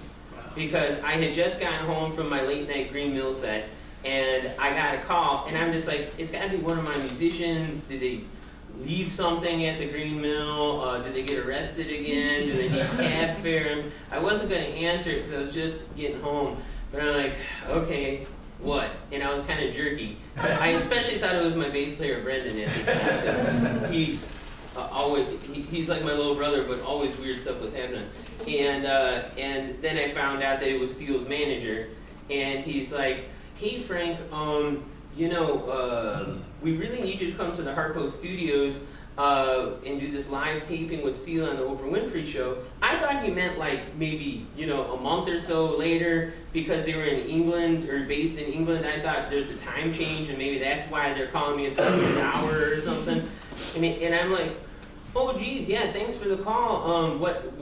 Because I had just gotten home from my late night Green Mill set, and I got a call, and I'm just like, it's got to be one of my musicians. Did they leave something at the Green Mill? Did they get arrested again? Do they need cab fare? I wasn't going to answer it because I was just getting home. But I'm like, okay, what? And I was kind of jerky. But I especially thought it was my bass player, Brendan, at the time. He's like my little brother, but always weird stuff was happening. And then I found out that it was Seal's manager. And he's like, hey, Frank, we really need you to come to the Harpo Studios and do this live taping with Seal on the Oprah Winfrey Show. I thought he meant like maybe, a month or so later because they were in England or based in England. I thought there's a time change and maybe that's why they're calling me at the end of an hour or something. And I'm like, oh geez, yeah, thanks for the call. What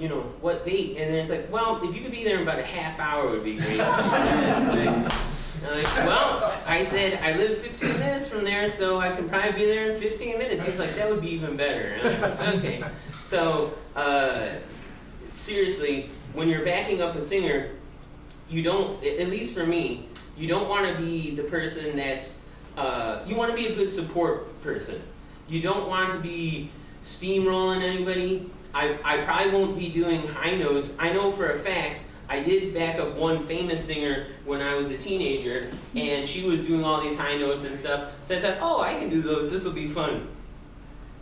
date? And then it's like, well, if you could be there in about a half hour would be great. I'm like, well, I said, I live 15 minutes from there, so I can probably be there in 15 minutes. He's like, that would be even better. And I'm like, okay. So, seriously, when you're backing up a singer, you don't, at least for me, you don't want to be the person that's, you want to be a good support person. You don't want to be steamrolling anybody. I probably won't be doing high notes. I know for a fact, I did back up one famous singer when I was a teenager, and she was doing all these high notes and stuff, so I thought, oh, I can do those, this will be fun.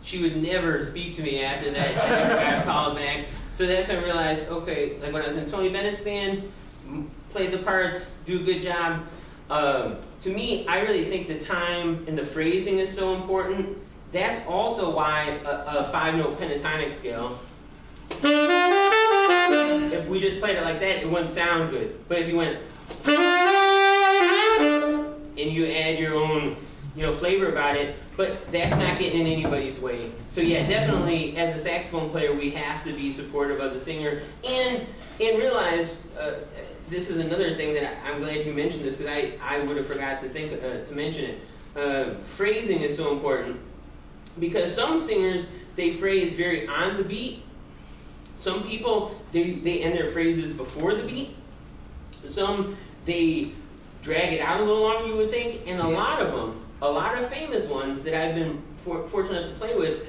She would never speak to me after that. I never got called back. So that's when I realized, okay, like when I was in Tony Bennett's band, played the parts, do a good job. To me, I really think the time and the phrasing is so important. That's also why a 5-note pentatonic scale, if we just played it like that, it wouldn't sound good. But if you went and you add your own, flavor about it, but that's not getting in anybody's way. So yeah, definitely as a saxophone player, we have to be supportive of the singer and realize this is another thing that I'm glad you mentioned this because I would have forgot to mention it. Phrasing is so important because some singers, they phrase very on the beat. Some people, they end their phrases before the beat. Some, they drag it out a little longer, you would think. And a lot of them, a lot of famous ones that I've been fortunate to play with,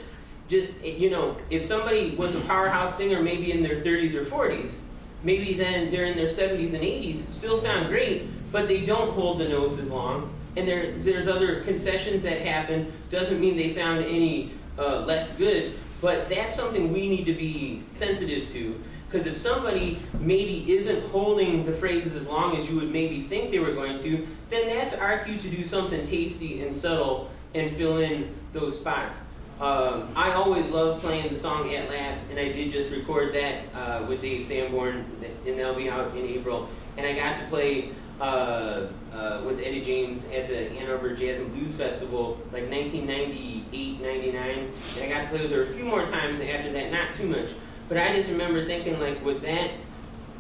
just, if somebody was a powerhouse singer maybe in their 30s or 40s, maybe then they're in their 70s and 80s, still sound great, but they don't hold the notes as long. And there's other concessions that happen. Doesn't mean they sound any less good. But that's something we need to be sensitive to. Because if somebody maybe isn't holding the phrases as long as you would maybe think they were going to, then that's our cue to do something tasty and subtle and fill in those spots. I always love playing the song At Last, and I did just record that with Dave Sanborn, and that'll be out in April. And I got to play with Eddie James at the Ann Arbor Jazz and Blues Festival, like 1998, 99. And I got to play with her a few more times after that, not too much. But I just remember thinking, like, with that,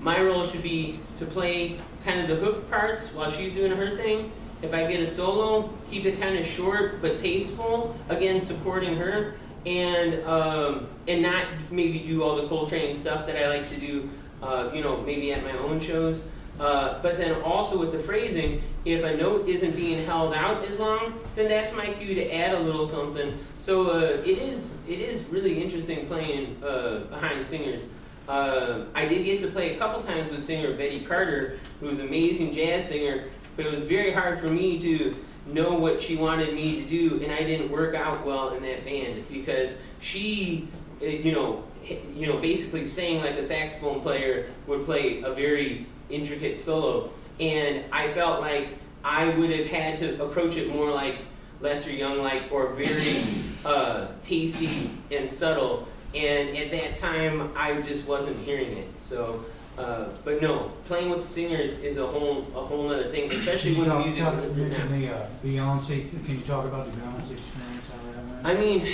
my role should be to play kind of the hook parts while she's doing her thing. If I get a solo, keep it kind of short but tasteful, again supporting her, and not maybe do all the Coltrane stuff that I like to do, maybe at my own shows. But then also with the phrasing, if a note isn't being held out as long, then that's my cue to add a little something. So it is really interesting playing behind singers. I did get to play a couple times with singer Betty Carter, who's an amazing jazz singer, but it was very hard for me to know what she wanted me to do, and I didn't work out well in that band because she, basically sang like a saxophone player would play a very intricate solo, and I felt like I would have had to approach it more like Lester Young-like, or very tasty and subtle, and at that time I just wasn't hearing it. So but no, playing with singers is a whole other thing, especially when the music Beyonce, can you talk about the Beyonce experience, how that went? I mean,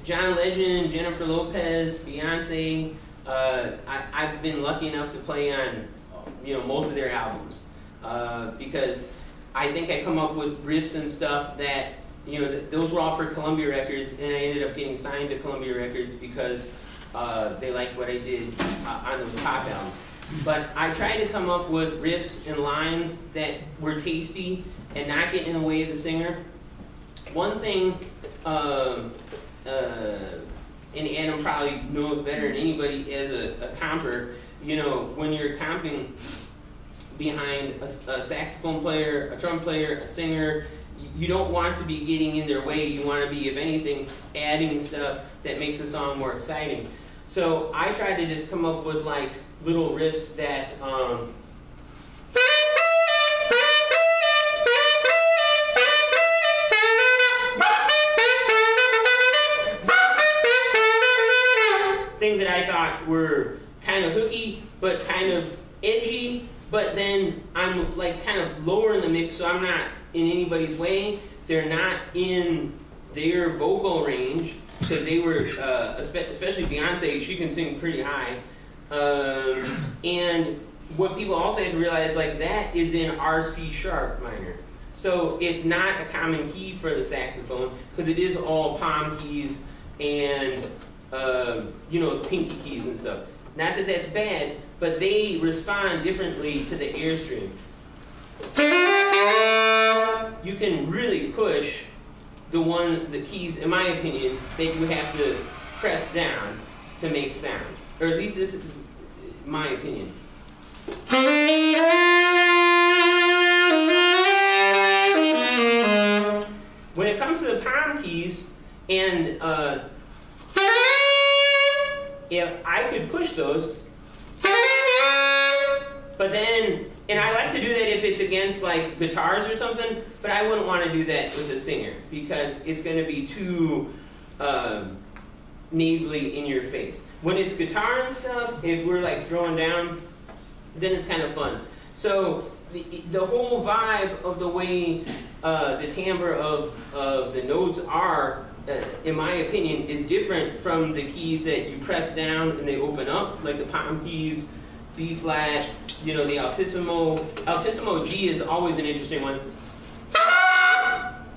John Legend, Jennifer Lopez, Beyonce, I've been lucky enough to play on most of their albums, because I think I come up with riffs and stuff that, those were all for Columbia Records, and I ended up getting signed to Columbia Records because they liked what I did on those pop albums. But I tried to come up with riffs and lines that were tasty and not get in the way of the singer. One thing, and Adam probably knows better than anybody as a comper, when you're comping behind a saxophone player, a drum player, a singer, you don't want to be getting in their way. You want to be, if anything, adding stuff that makes the song more exciting. So I tried to just come up with like little riffs that things that I thought were kind of hooky, but kind of edgy, but then I'm like kind of lower in the mix, so I'm not in anybody's way. They're not in their vocal range, because they were, especially Beyonce, she can sing pretty high. And what people also have to realize, like, that is in R/C sharp minor. So it's not a common key for the saxophone, because it is all palm keys and, pinky keys and stuff. Not that that's bad, but they respond differently to the airstream. You can really push the keys, in my opinion, that you have to press down to make sound. Or at least this is my opinion. When it comes to the palm keys, and if I could push those, but then, and I like to do that if it's against like guitars or something, but I wouldn't want to do that with a singer because it's going to be too nasally in your face. When it's guitar and stuff, if we're like throwing down, then it's kind of fun. So the whole vibe of the way the timbre of the notes are, in my opinion, is different from the keys that you press down and they open up, like the palm keys, B flat, the altissimo. Altissimo G is always an interesting one.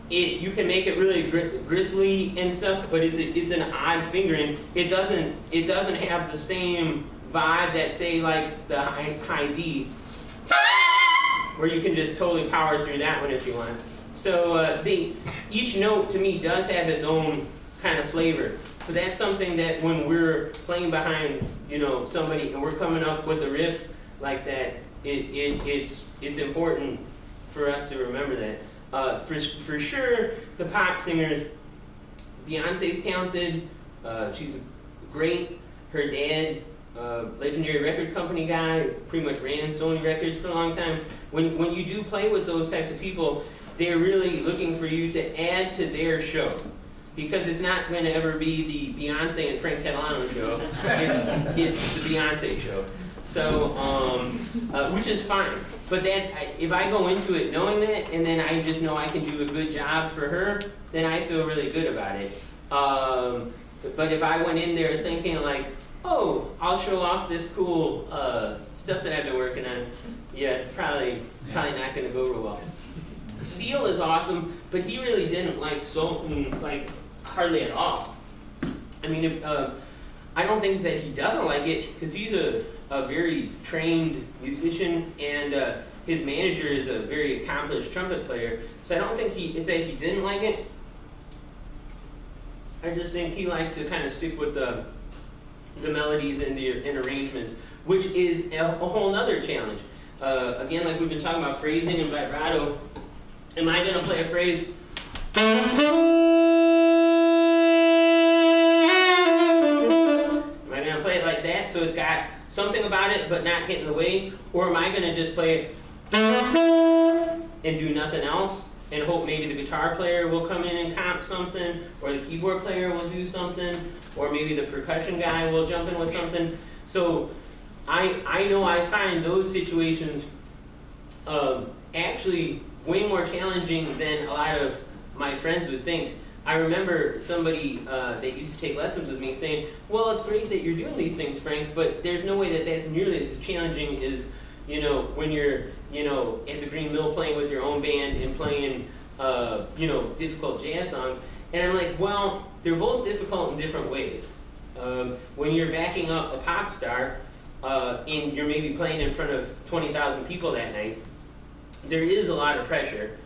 You can make it really gristly and stuff, but it's an odd fingering. It doesn't have the same vibe that, say, like the high D, where you can just totally power through that one if you want. So each note to me does have its own kind of flavor. So that's something that when we're playing behind somebody and we're coming up with a riff like that, it's important for us to remember that. For sure, the pop singers, Beyonce's talented. She's great. Her dad legendary record company guy, pretty much ran Sony Records for a long time. When you do play with those types of people, they're really looking for you to add to their show. Because it's not going to ever be the Beyonce and Frank Catalano show. It's the Beyonce show. So, which is fine. But then, if I go into it knowing that, and then I just know I can do a good job for her, then I feel really good about it. But if I went in there thinking like, oh, I'll show off this cool stuff that I've been working on, yeah, it's probably not going to go real well. Seal is awesome, but he really didn't like soul, like hardly at all. I mean, I don't think it's that he doesn't like it, because he's a very trained musician, and his manager is a very accomplished trumpet player. So I don't think it's that he didn't like it. I just think he liked to kind of stick with the melodies and arrangements, which is a whole other challenge. Again, like we've been talking about phrasing and vibrato. Am I going to play a phrase? Am I going to play it like that, so it's got something about it but not get in the way? Or am I going to just play it and do nothing else and hope maybe the guitar player will come in and comp something, or the keyboard player will do something, or maybe the percussion guy will jump in with something? So I know I find those situations actually way more challenging than a lot of my friends would think. I remember somebody that used to take lessons with me saying, well, it's great that you're doing these things, Frank, but there's no way that that's nearly as challenging as, when you're, at the Green Mill playing with your own band and playing, difficult jazz songs. And I'm like, well, they're both difficult in different ways. When you're backing up a pop star and you're maybe playing in front of 20,000 people that night, there is a lot of pressure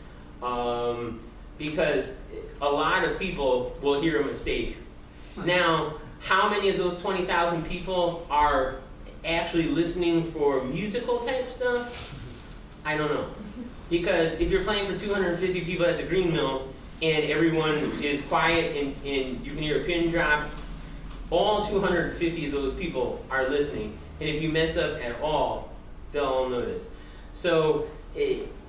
because a lot of people will hear a mistake. Now, how many of those 20,000 people are actually listening for musical type stuff? I don't know. Because if you're playing for 250 people at the Green Mill and everyone is quiet and you can hear a pin drop, all 250 of those people are listening. And if you mess up at all, they'll all notice. So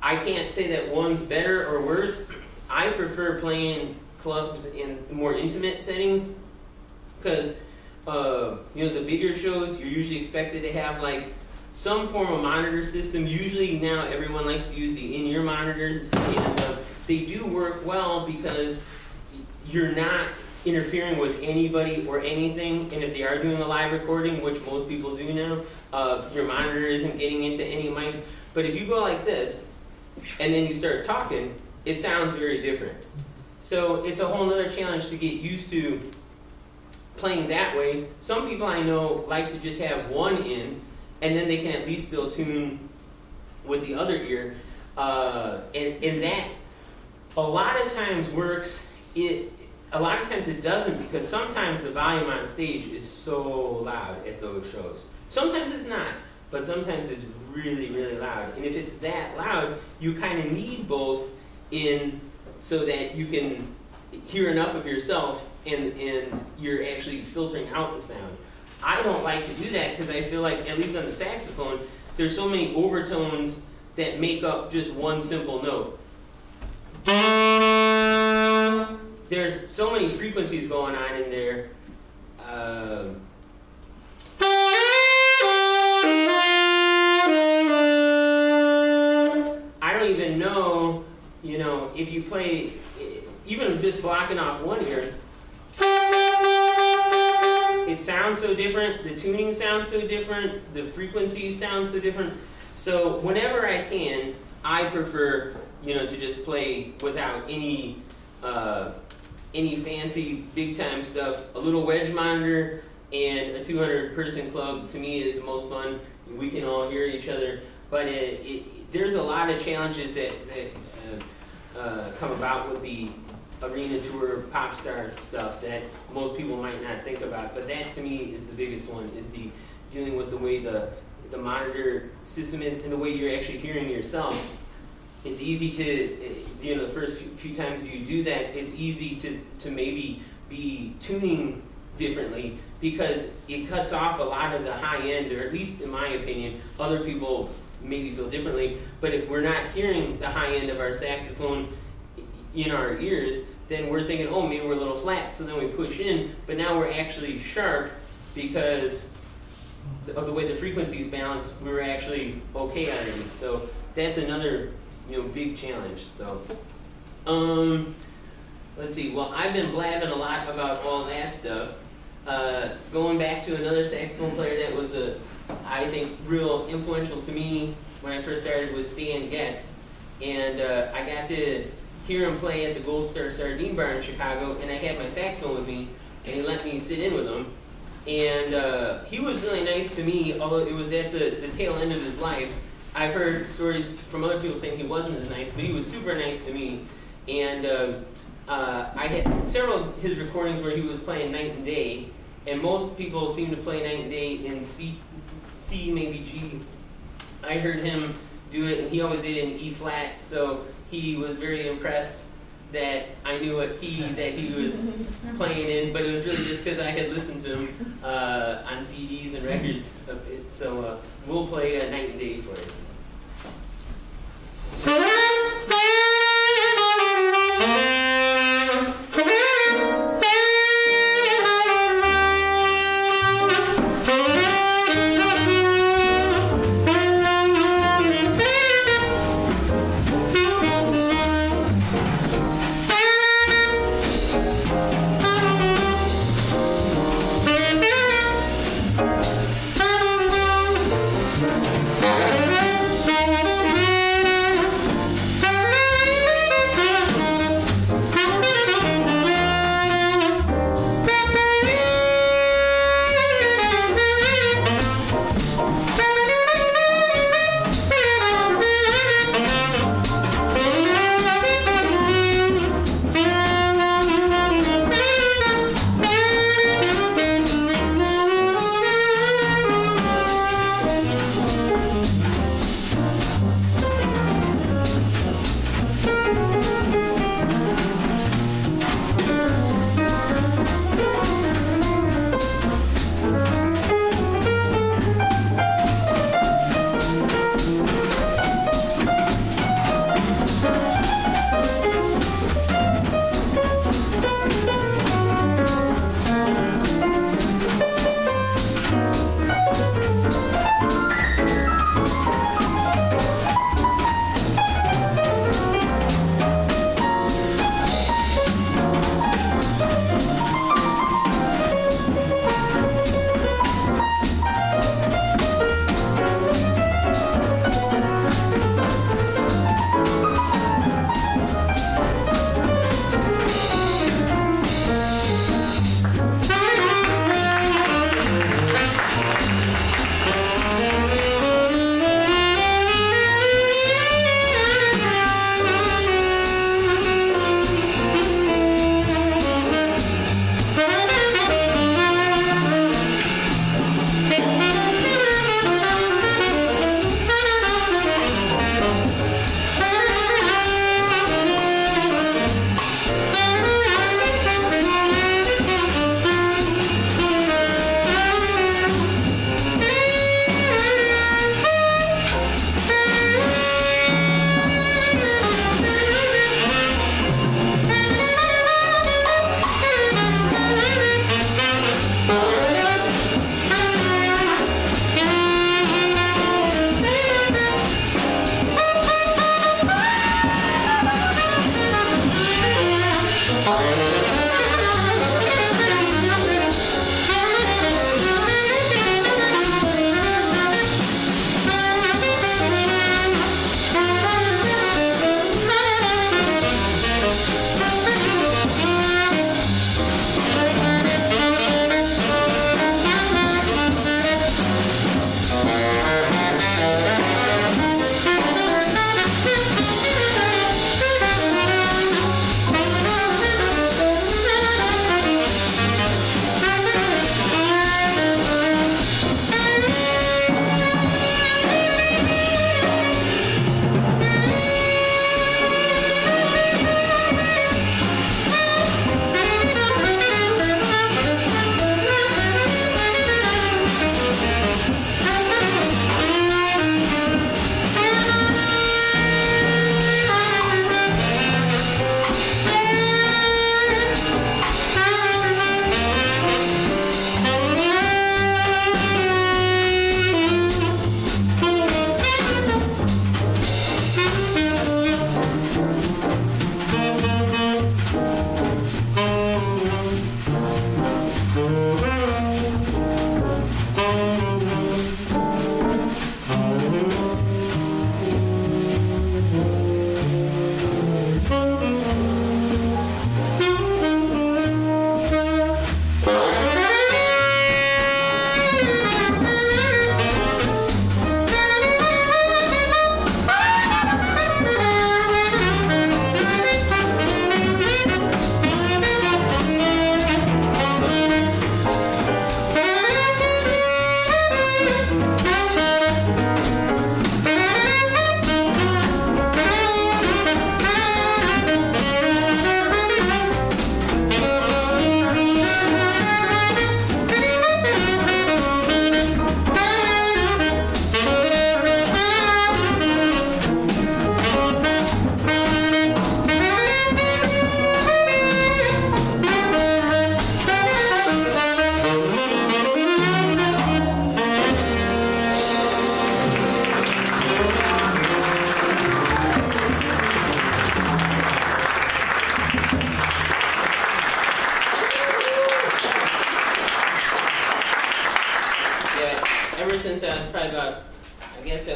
I can't say that one's better or worse. I prefer playing clubs in more intimate settings because, the bigger shows, you're usually expected to have like some form of monitor system. Usually now everyone likes to use the in-ear monitors, and they do work well because you're not interfering with anybody or anything, and if they are doing a live recording, which most people do now, your monitor isn't getting into any mics. But if you go like this, and then you start talking, it sounds very different. So it's a whole other challenge to get used to playing that way. Some people I know like to just have one in, and then they can at least still tune with the other ear. And that a lot of times works. A lot of times it doesn't, because sometimes the volume on stage is so loud at those shows. Sometimes it's not, but sometimes it's really, really loud. And if it's that loud, you kind of need both in so that you can hear enough of yourself and you're actually filtering out the sound. I don't like to do that because I feel like, at least on the saxophone, there's so many overtones that make up just one simple note. There's so many frequencies going on in there. I don't even know, if you play, even just blocking off one ear, it sounds so different, the tuning sounds so different, the frequencies sound so different. So whenever I can, I prefer, to just play without any fancy big time stuff. A little wedge monitor and a 200-person club to me is the most fun. We can all hear each other, but there's a lot of challenges that come about with the arena tour pop star stuff that most people might not think about. But that to me is the biggest one, is the dealing with the way the monitor system is and the way you're actually hearing yourself. It's easy to, the first few times you do that, it's easy to maybe be tuning differently because it cuts off a lot of the high end, or at least in my opinion, other people maybe feel differently, but if we're not hearing the high end of our saxophone in our ears, then we're thinking, oh, maybe we're a little flat, so then we push in, but now we're actually sharp because of the way the frequency is balanced, we were actually okay underneath. So that's another, big challenge. So, let's see. Well, I've been blabbing a lot about all that stuff. Going back to another saxophone player that was I think, real influential to me when I first started was Getz, and I got to hear him play at the Gold Star Sardine Bar in Chicago, and I had my saxophone with me, and he let me sit in with him. And he was really nice to me, although it was at the tail end of his life. I've heard stories from other people saying he wasn't as nice, but he was super nice to me. And I had several of his recordings where he was playing night and day, and most people seem to play night and day in C, maybe G. I heard him do it, and he always did it in E flat, so he was very impressed that I knew what key that he was playing in, but it was really just because I had listened to him on CDs and records of it. So we'll play Night and Day for you.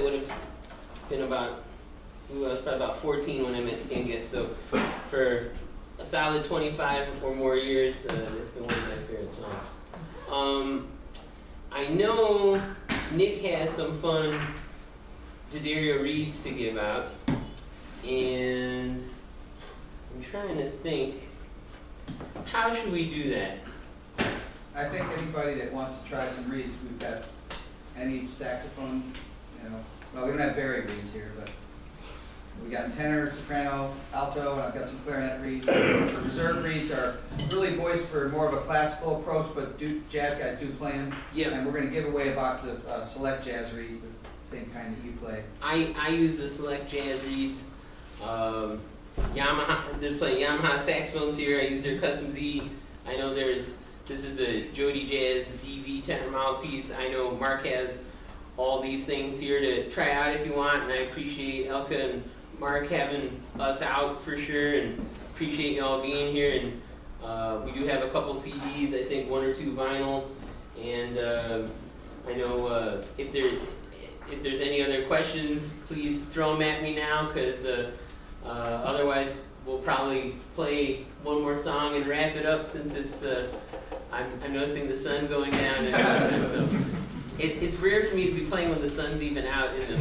would have been about, I was probably about 14 when I met Getz. So for a solid 25 or more years, it's been one of my favorite songs. I know Nick has some fun D'Addario reeds to give out, and I'm trying to think, how should we do that? I think anybody that wants to try some reeds, we've got any saxophone, well, we don't have buried reeds here, but we got tenor, soprano, alto, and I've got some clarinet reeds. The reserve reeds are really voiced for more of a classical approach, but jazz guys do play them. Yeah. And we're going to give away a box of select jazz reeds, the same kind that you play. I use the select jazz reeds. Yamaha, there's plenty Yamaha saxophones here. I use their Custom Z. I know this is the Jody Jazz DV tenor mouthpiece. I know Mark has all these things here to try out if you want, and I appreciate Elka and Mark having us out for sure, and appreciate y'all being here. And we do have a couple CDs, I think 1 or 2 vinyls, and I know if there's any other questions, please throw them at me now, because otherwise we'll probably play one more song and wrap it up, since it's I'm noticing the sun going down, and so it's rare for me to be playing when the sun's even out in the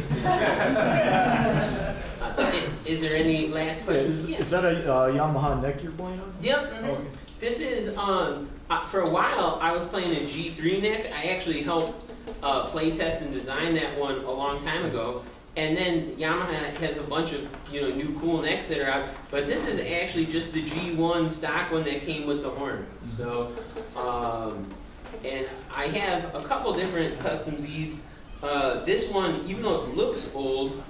is there any last questions? Is that a Yamaha neck you're playing on? Yep. Mm-hmm. Okay. This is for a while I was playing a G3 neck. I actually helped play test and design that one a long time ago. And then Yamaha has a bunch of new cool necks that are out, but this is actually just the G1 stock one that came with the horn. So, and I have a couple different custom Zs. This one, even though it looks old,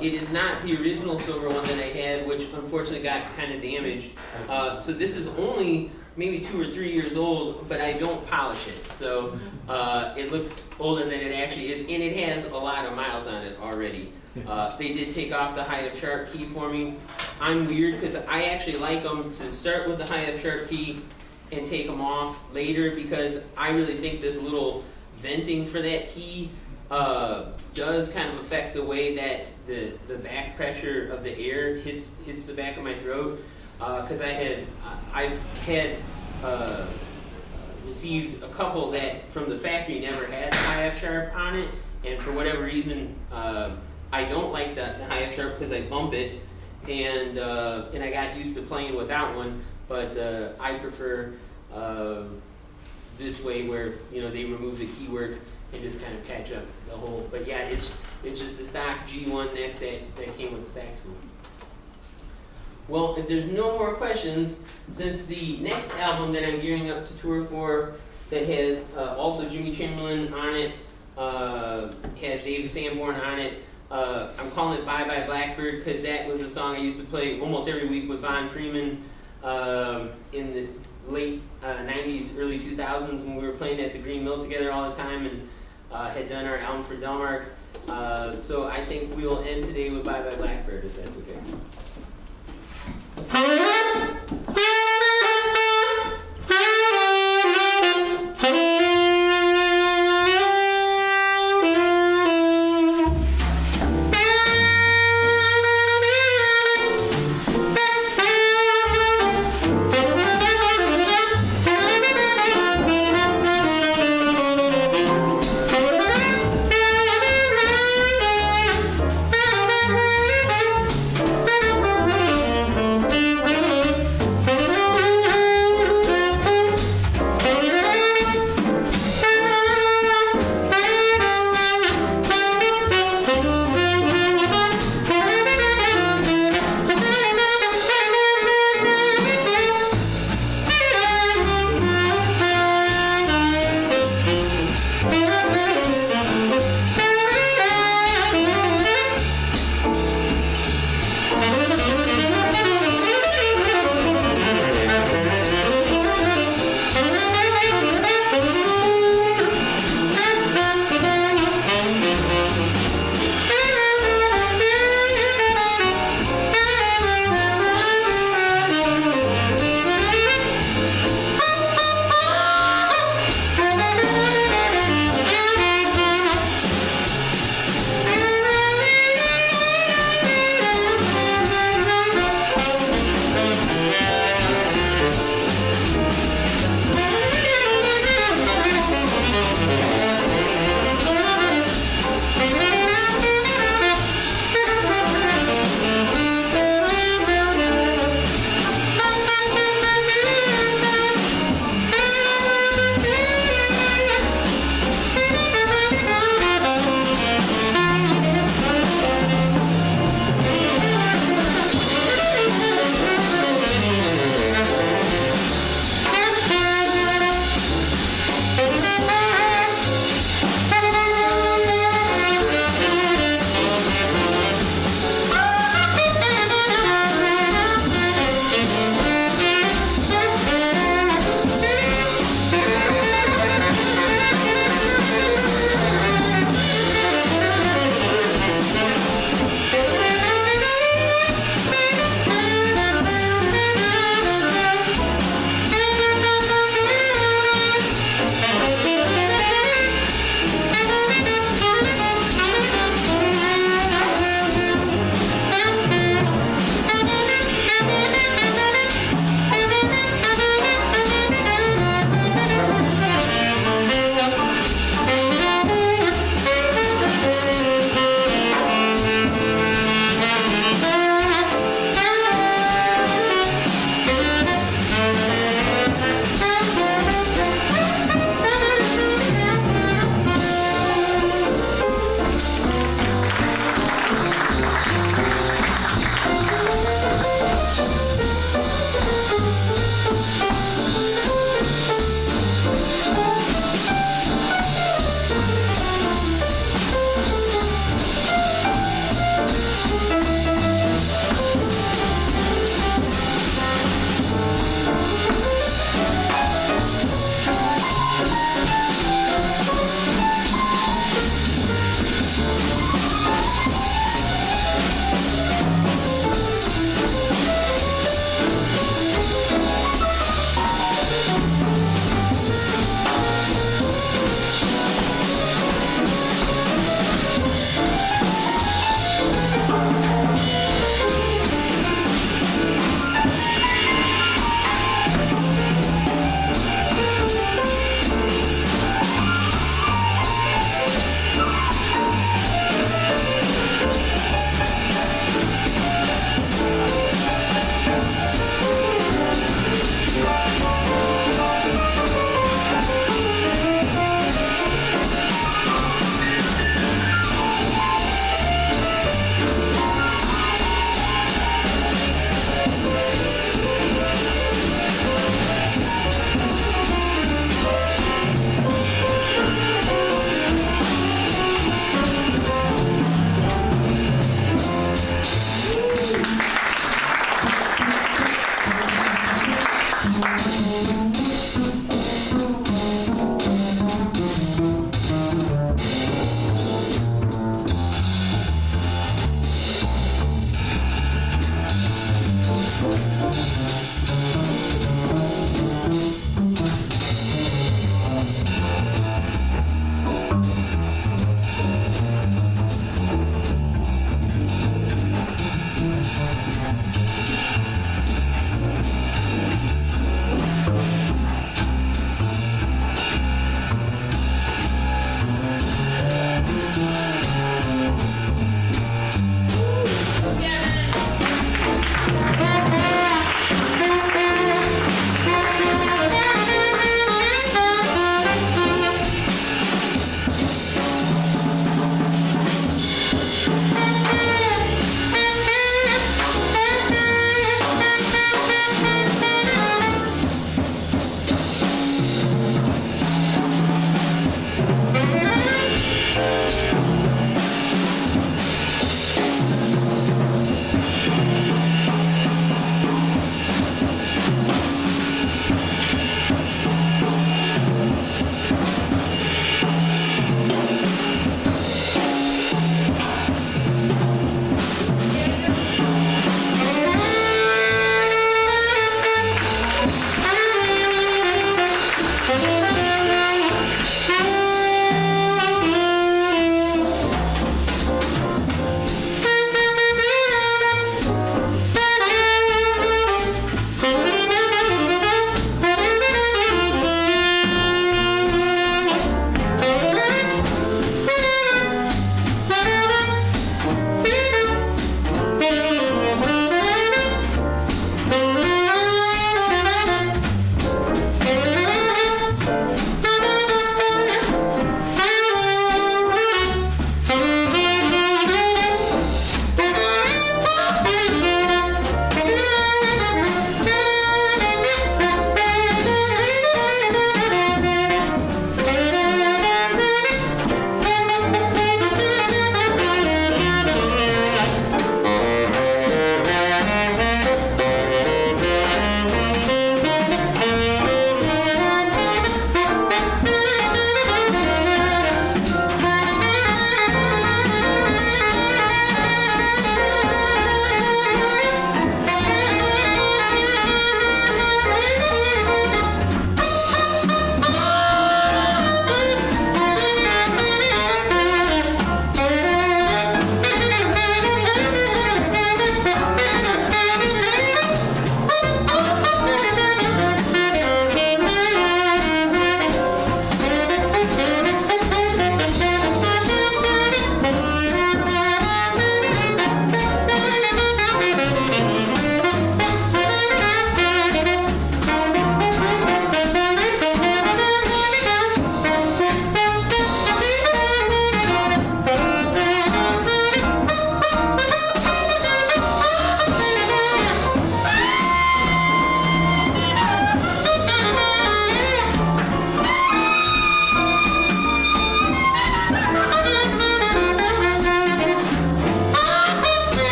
it is not the original silver one that I had, which unfortunately got kind of damaged. So this is only maybe 2 or 3 years old, but I don't polish it. So it looks older than it actually is, and it has a lot of miles on it already. They did take off the high F sharp key for me. I'm weird because I actually like them to start with the high F sharp key and take them off later, because I really think this little venting for that key does kind of affect the way that the back pressure of the air hits the back of my throat. Because I've had received a couple that from the factory never had the high F sharp on it, and for whatever reason I don't like the high F sharp because I bump it, and I got used to playing without one. But I prefer this way, where they remove the key work and just kind of patch up the hole. But yeah, it's just the stock G1 neck that came with the saxophone. Well, if there's no more questions, since the next album that I'm gearing up to tour for, that has also Jimmy Chamberlin on it, has David Sanborn on it, I'm calling it Bye Bye Blackbird, because that was a song I used to play almost every week with Von Freeman in the late 90s, early 2000s, when we were playing at the Green Mill together all the time, and had done our album for Delmark. So I think we'll end today with Bye Bye Blackbird, if that's okay.